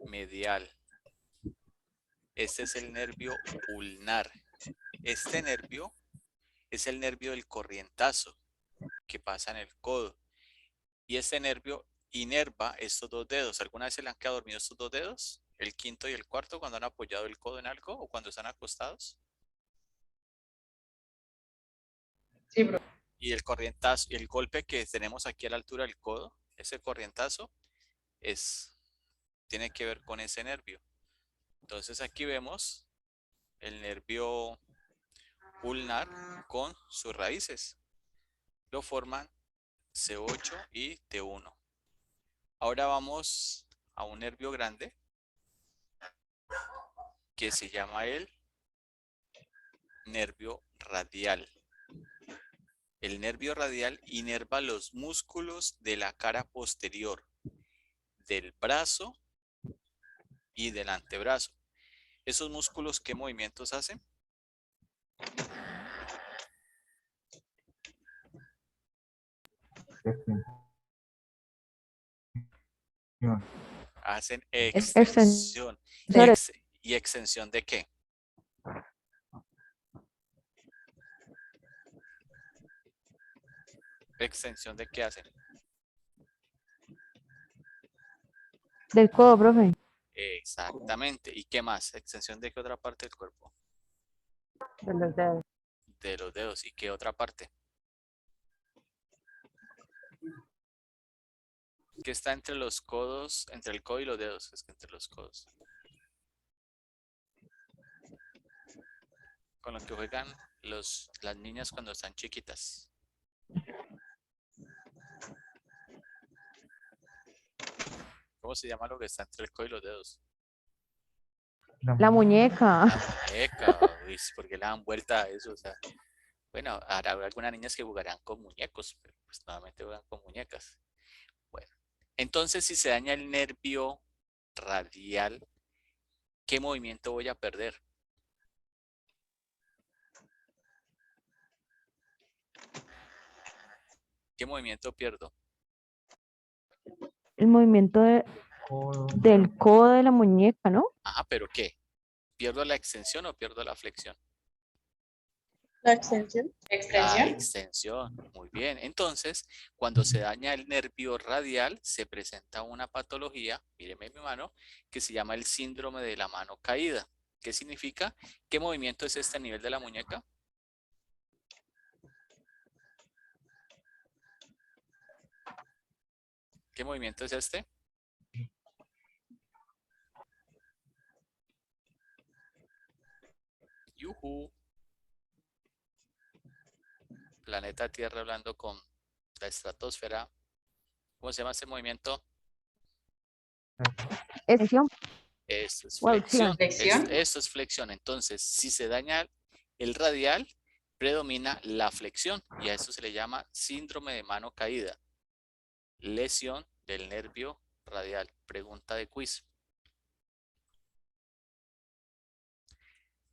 medial. Este es el nervio ulnar. Este nervio es el nervio del corrientazo que pasa en el codo. Y este nervio inerva estos dos dedos. ¿Alguna vez se le han quedado dormidos estos dos dedos? El quinto y el cuarto cuando han apoyado el codo en algo o cuando están acostados. Sí, profe. Y el corrientazo, y el golpe que tenemos aquí a la altura del codo, ese corrientazo, tiene que ver con ese nervio. Entonces aquí vemos el nervio ulnar con sus raíces. Lo forman C8 y T1. Ahora vamos a un nervio grande que se llama el nervio radial. El nervio radial inerva los músculos de la cara posterior, del brazo y del antebrazo. ¿Esos músculos qué movimientos hacen? Hacen extensión. ¿Y extensión de qué? ¿Extensión de qué hacen? Del codo, profe. Exactamente. ¿Y qué más? ¿Extensión de qué otra parte del cuerpo? De los dedos. De los dedos. ¿Y qué otra parte? ¿Qué está entre los codos, entre el codo y los dedos? Es que entre los codos. Con lo que juegan las niñas cuando están chiquitas. ¿Cómo se llama lo que está entre el codo y los dedos? La muñeca. La muñeca. Uy, ¿por qué le dan vuelta a eso? O sea, bueno, habrá algunas niñas que jugarán con muñecos, pero pues nuevamente juegan con muñecas. Bueno, entonces si se daña el nervio radial, ¿qué movimiento voy a perder? ¿Qué movimiento pierdo? El movimiento del codo de la muñeca, ¿no? Ajá, ¿pero qué? ¿Pierdo la extensión o pierdo la flexión? La extensión. La Extensión. extensión, muy bien. Entonces, cuando se daña el nervio radial, se presenta una patología, míreme mi mano, que se llama el síndrome de la mano caída. ¿Qué significa? ¿Qué movimiento es este a nivel de la muñeca? ¿Qué movimiento es este? Yuhu. Planeta Tierra hablando con la estratosfera. ¿Cómo se llama ese movimiento? Extensión. Esto es O flexión. Flexión. Esto es flexión. Entonces, si se daña el radial, predomina la flexión y a esto se le llama síndrome de mano caída. Lesión del nervio radial. Pregunta de quiz.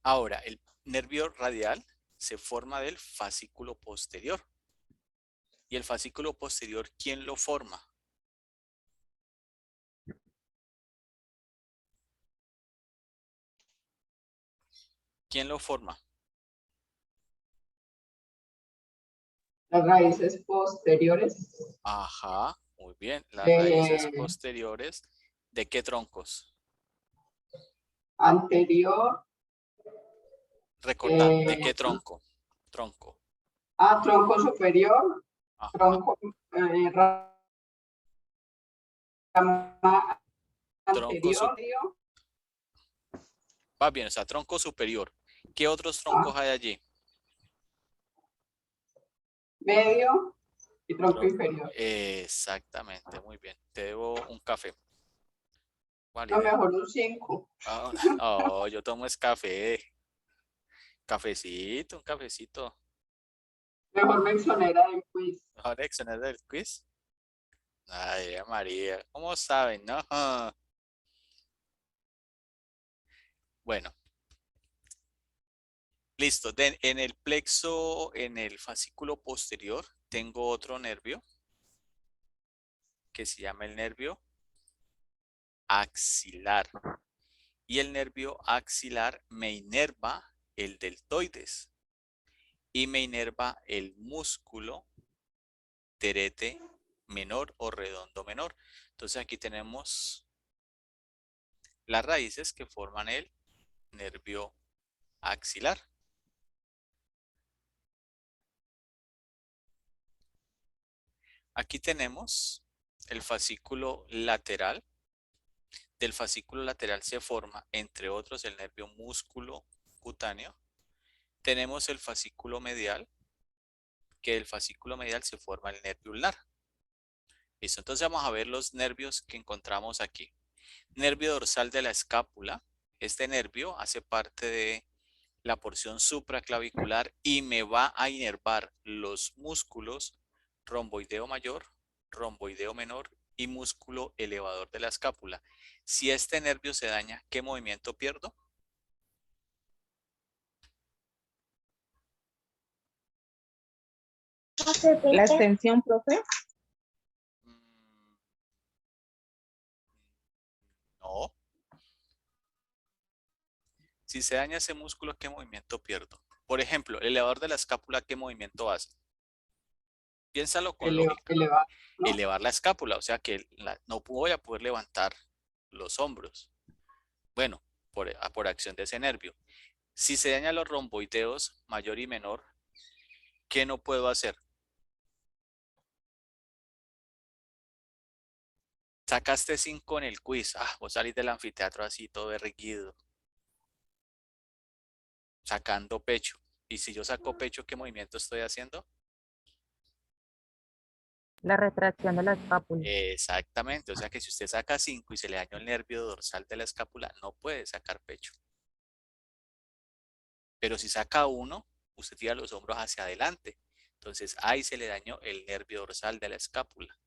Ahora, el nervio radial se forma del fascículo posterior. ¿Y el fascículo posterior quién lo forma? ¿Quién lo forma? Las raíces posteriores. Ajá, muy bien. Las De- raíces posteriores. ¿De qué troncos? Anterior. Recordad, ¿de qué tronco? Tronco. Tronco superior. Ajá. Tronco. Rama Tronco anterior. Va bien, o sea, tronco superior. ¿Qué otros troncos hay allí? Medio. Y tronco Tronco. inferior. Exactamente, muy bien. Te debo un café. Vale, No, mejor un 5. oh, yo tomo es café. Cafecito, un cafecito. Mejor me exonera del quiz. Ahora exoner del quiz. Ay, María, ¿cómo saben, no? Bueno, listo. En el plexo, en el fascículo posterior, tengo otro nervio que se llama el nervio axilar. Y el nervio axilar me inerva el deltoides y me inerva el músculo terete menor o redondo menor. Entonces aquí tenemos las raíces que forman el nervio axilar. Aquí tenemos el fascículo lateral. Del fascículo lateral se forma, entre otros, el nervio músculo cutáneo. Tenemos el fascículo medial, que del fascículo medial se forma el nervio ulnar. Listo, entonces vamos a ver los nervios que encontramos aquí. Nervio dorsal de la escápula. Este nervio hace parte de la porción supraclavicular y me va a inervar los músculos romboideo mayor, romboideo menor y músculo elevador de la escápula. Si este nervio se daña, ¿qué movimiento pierdo? La extensión, profe. No. Si se daña ese músculo, ¿qué movimiento pierdo? Por ejemplo, el elevador de la escápula, ¿qué movimiento hace? Piénsalo con lógica. Elevar, ¿no? Elevar la escápula, o sea que no voy a poder levantar los hombros. Bueno, por acción de ese nervio. Si se dañan los romboideos mayor y menor, ¿qué no puedo hacer? Sacaste 5 en el quiz. Vos salís del anfiteatro así todo erguido. Sacando pecho. Y si yo saco pecho, ¿qué movimiento estoy haciendo? La retracción de la escápula. Exactamente. O sea que si usted saca 5 y se le dañó el nervio dorsal de la escápula, no puede sacar pecho. Pero si saca 1, usted tira los hombros hacia adelante. Entonces ahí se le dañó el nervio dorsal de la escápula.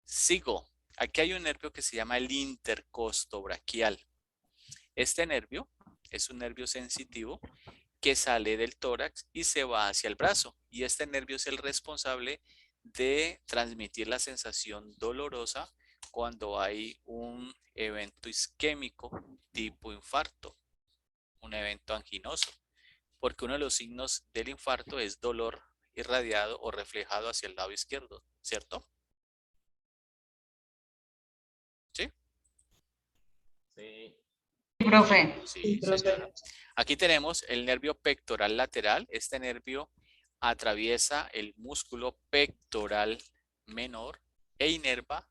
Sigo. Aquí hay un nervio que se llama el intercostobraquial. Este nervio es un nervio sensitivo que sale del tórax y se va hacia el brazo. Y este nervio es el responsable de transmitir la sensación dolorosa cuando hay un evento isquémico tipo infarto, un evento anginoso. Porque uno de los signos del infarto es dolor irradiado o reflejado hacia el lado izquierdo, ¿cierto? ¿Sí? Sí. Profe. Sí, señora. Aquí tenemos el nervio pectoral lateral. Este nervio atraviesa el músculo pectoral menor e inerva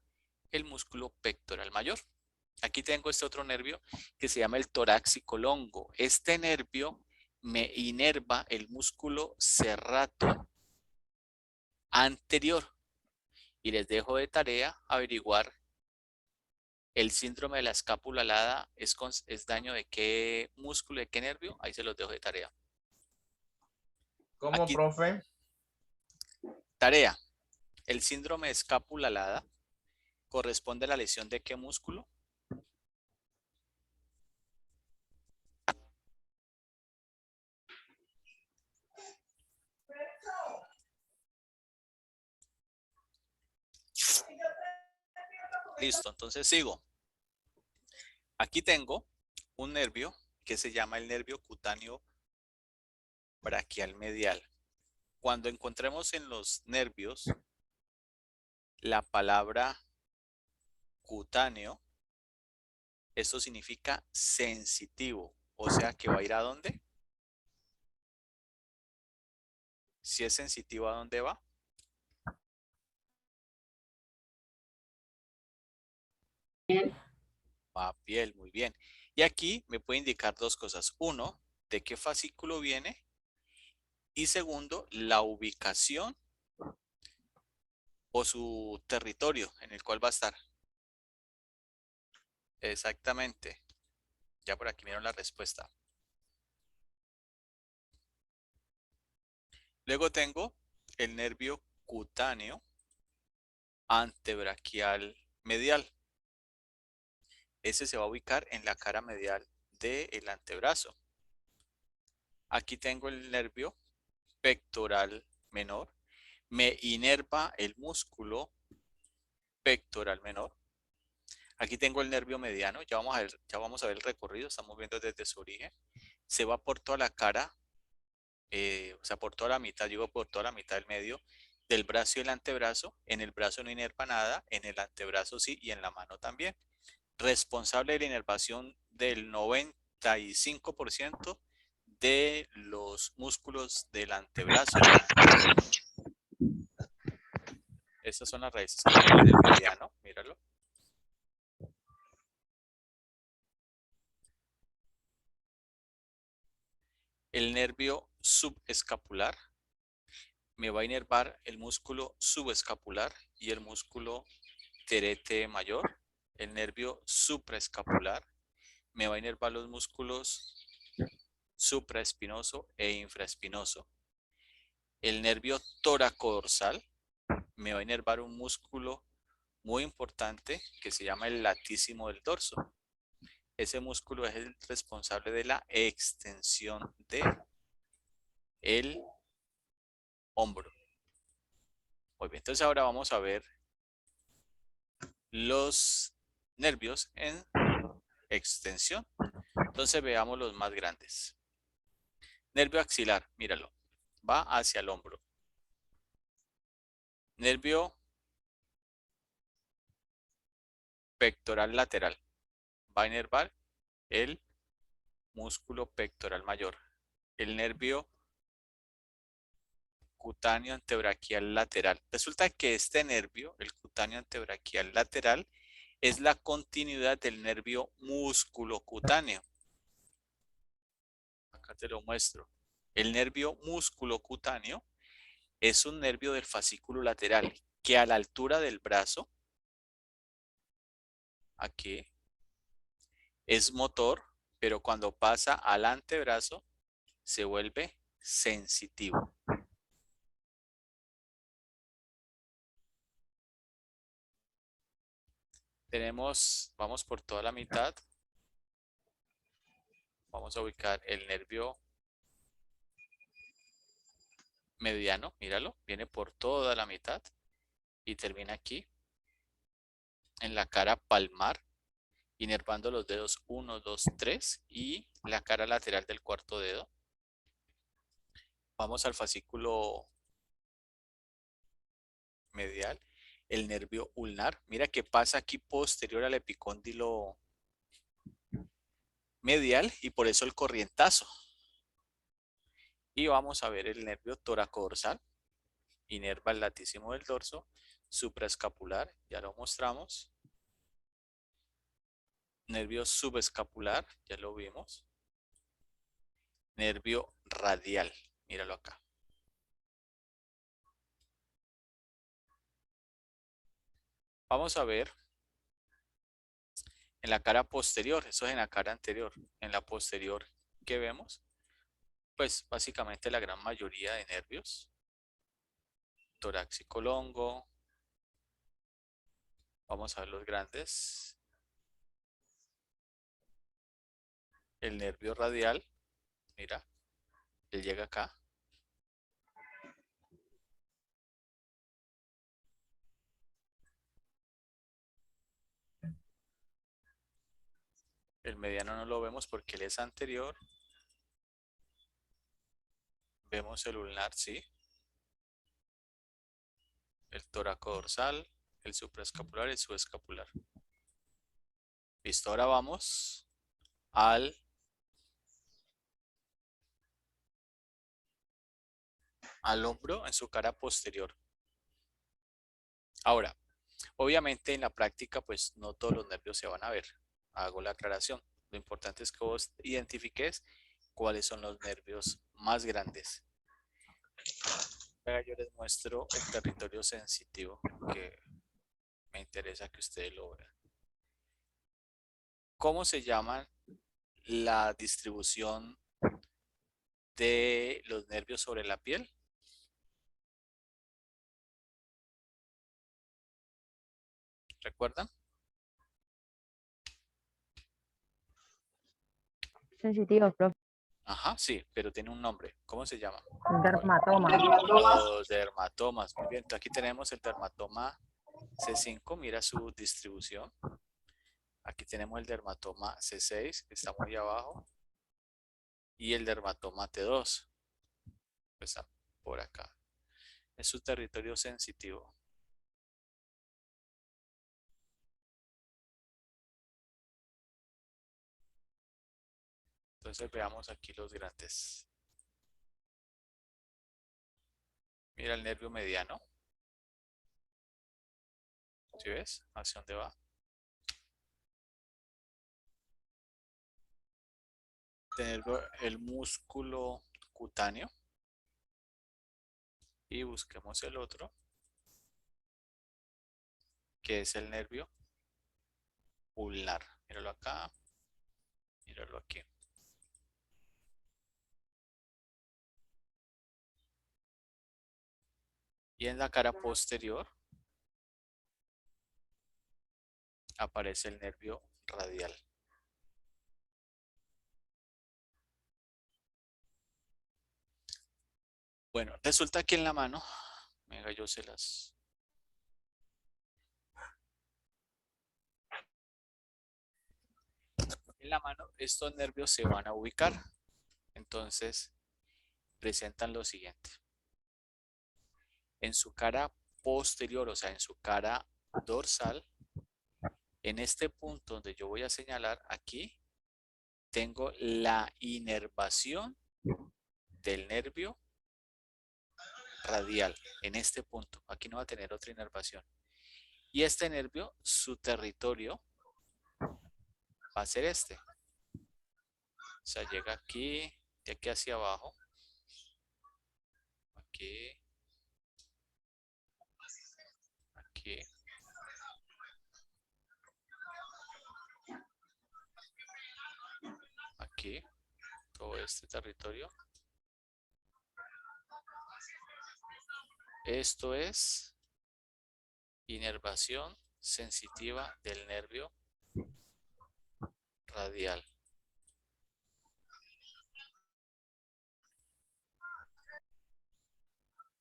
el músculo pectoral mayor. Aquí tengo este otro nervio que se llama el torácico longo. Este nervio me inerva el músculo serrato anterior. Y les dejo de tarea averiguar el síndrome de la escápula alada es daño de qué músculo, de qué nervio. Ahí se los dejo de tarea. ¿Cómo, Aquí, profe? tarea. El síndrome de escápula alada corresponde a la lesión de qué músculo. Listo, entonces sigo. Aquí tengo un nervio que se llama el nervio cutáneo braquial medial. Cuando encontremos en los nervios la palabra cutáneo, esto significa sensitivo. O sea que va a ir ¿a dónde? Si es sensitivo, ¿a dónde va? Va a piel, muy bien. Y aquí me puede indicar dos cosas. Uno, de qué fascículo viene. Y segundo, la ubicación o su territorio en el cual va a estar. Exactamente. Ya por aquí vieron la respuesta. Luego tengo el nervio cutáneo antebraquial medial. Ese se va a ubicar en la cara medial del antebrazo. Aquí tengo el nervio pectoral menor. Me inerva el músculo pectoral menor. Aquí tengo el nervio mediano. Ya vamos a ver el recorrido. Estamos viendo desde su origen. Se va por toda la cara, o sea, por toda la mitad, digo por toda la mitad del medio del brazo y el antebrazo. En el brazo no inerva nada, en el antebrazo sí y en la mano también. Responsable de la inervación del 95% de los músculos del antebrazo. Estas son las raíces que vienen del mediano, míralo. El nervio subescapular me va a inervar el músculo subescapular y el músculo terete mayor. El nervio supraescapular me va a inervar los músculos supraespinoso e infraespinoso. El nervio toracodorsal me va a inervar un músculo muy importante que se llama el latísimo del dorso. Ese músculo es el responsable de la extensión del hombro. Muy bien, entonces ahora vamos a ver los nervios en extensión. Entonces veamos los más grandes. Nervio axilar, míralo, va hacia el hombro. Nervio pectoral lateral, va a inervar el músculo pectoral mayor. El nervio cutáneo antebraquial lateral. Resulta que este nervio, el cutáneo antebraquial lateral, es la continuidad del nervio musculocutáneo. Acá te lo muestro. El nervio musculocutáneo es un nervio del fascículo lateral que a la altura del brazo, aquí, es motor, pero cuando pasa al antebrazo se vuelve sensitivo. Tenemos, vamos por toda la mitad. Vamos a ubicar el nervio mediano, míralo, viene por toda la mitad y termina aquí, en la cara palmar, inervando los dedos 1, 2, 3 y la cara lateral del cuarto dedo. Vamos al fascículo medial, el nervio ulnar. Mira que pasa aquí posterior al epicóndilo medial y por eso el corrientazo. Y vamos a ver el nervio toracodorsal. Inerva el latísimo del dorso, supraescapular, ya lo mostramos. Nervio subescapular, ya lo vimos. Nervio radial, míralo acá. Vamos a ver en la cara posterior, eso es en la cara anterior. En la posterior, ¿qué vemos? Pues básicamente la gran mayoría de nervios. Torácico longo. Vamos a ver los grandes. El nervio radial, mira, él llega acá. El mediano no lo vemos porque él es anterior. Vemos el ulnar, sí. El toracodorsal, el supraescapular y el subescapular. Listo, ahora vamos al hombro en su cara posterior. Ahora, obviamente en la práctica pues no todos los nervios se van a ver. Hago la aclaración. Lo importante es que vos identifiques cuáles son los nervios más grandes. Ahora yo les muestro el territorio sensitivo que me interesa que ustedes lo vean. ¿Cómo se llama la distribución de los nervios sobre la piel? ¿Recuerdan? sensitivos, profe. Ajá, sí, pero tiene un nombre. ¿Cómo se llama? Dermatoma. Los dermatomas. Muy bien, aquí tenemos el dermatoma C5, mira su distribución. Aquí tenemos el dermatoma C6, que está muy abajo. Y el dermatoma T2, que está por acá. Es su territorio sensitivo. Entonces veamos aquí los grandes. Mira el nervio mediano. ¿Sí ves? ¿Hacia dónde va? Tener el músculo cutáneo. Y busquemos el otro, que es el nervio ulnar. Míralo acá. Míralo aquí. Y en la cara posterior aparece el nervio radial. Bueno, resulta que en la mano, venga, yo se las... En la mano estos nervios se van a ubicar. Entonces, presentan lo siguiente. En su cara posterior, o sea, en su cara dorsal, en este punto donde yo voy a señalar aquí, tengo la inervación del nervio radial. En este punto, aquí no va a tener otra inervación. Y este nervio, su territorio va a ser este. O sea, llega aquí, de aquí hacia abajo. Aquí. Aquí. Aquí. Todo este territorio. Esto es inervación sensitiva del nervio radial.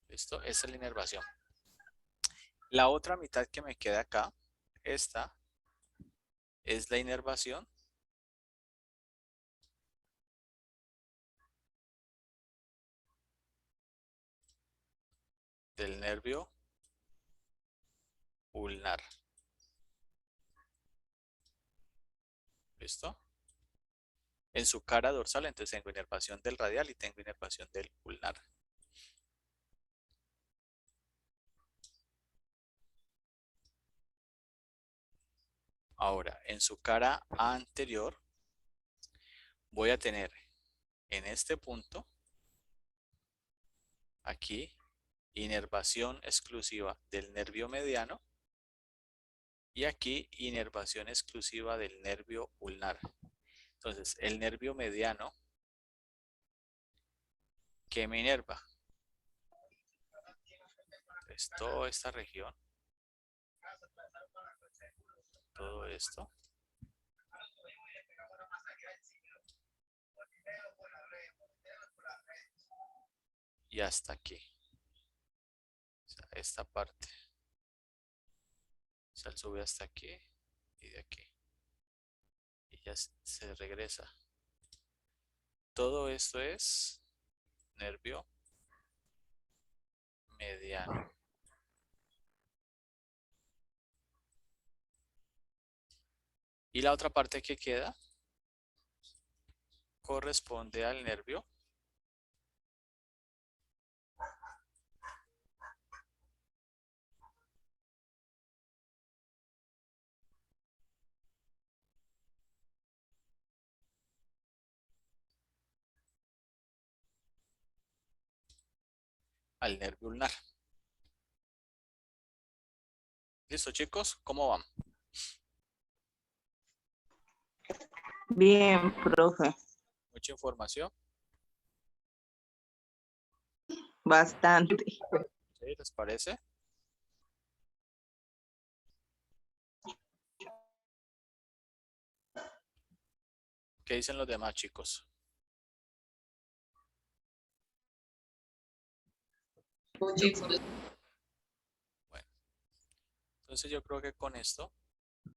¿Listo? Esa es la inervación. La otra mitad que me queda acá, esta, es la inervación del nervio ulnar. ¿Listo? En su cara dorsal, entonces tengo inervación del radial y tengo inervación del ulnar. Ahora, en su cara anterior, voy a tener en este punto, aquí, inervación exclusiva del nervio mediano y aquí inervación exclusiva del nervio ulnar. Entonces, el nervio mediano, ¿qué me inerva? Entonces, toda esta región, todo esto, y hasta aquí. O sea, esta parte. O sea, sube hasta aquí y de aquí. Y ya se regresa. Todo esto es nervio mediano. Y la otra parte que queda corresponde al nervio ulnar. ¿Listo, chicos? ¿Cómo van? Bien, profe. Mucha información. Bastante. ¿Sí? ¿Les parece? Ok, ¿Qué dicen los demás chicos? Bueno, entonces yo creo que con esto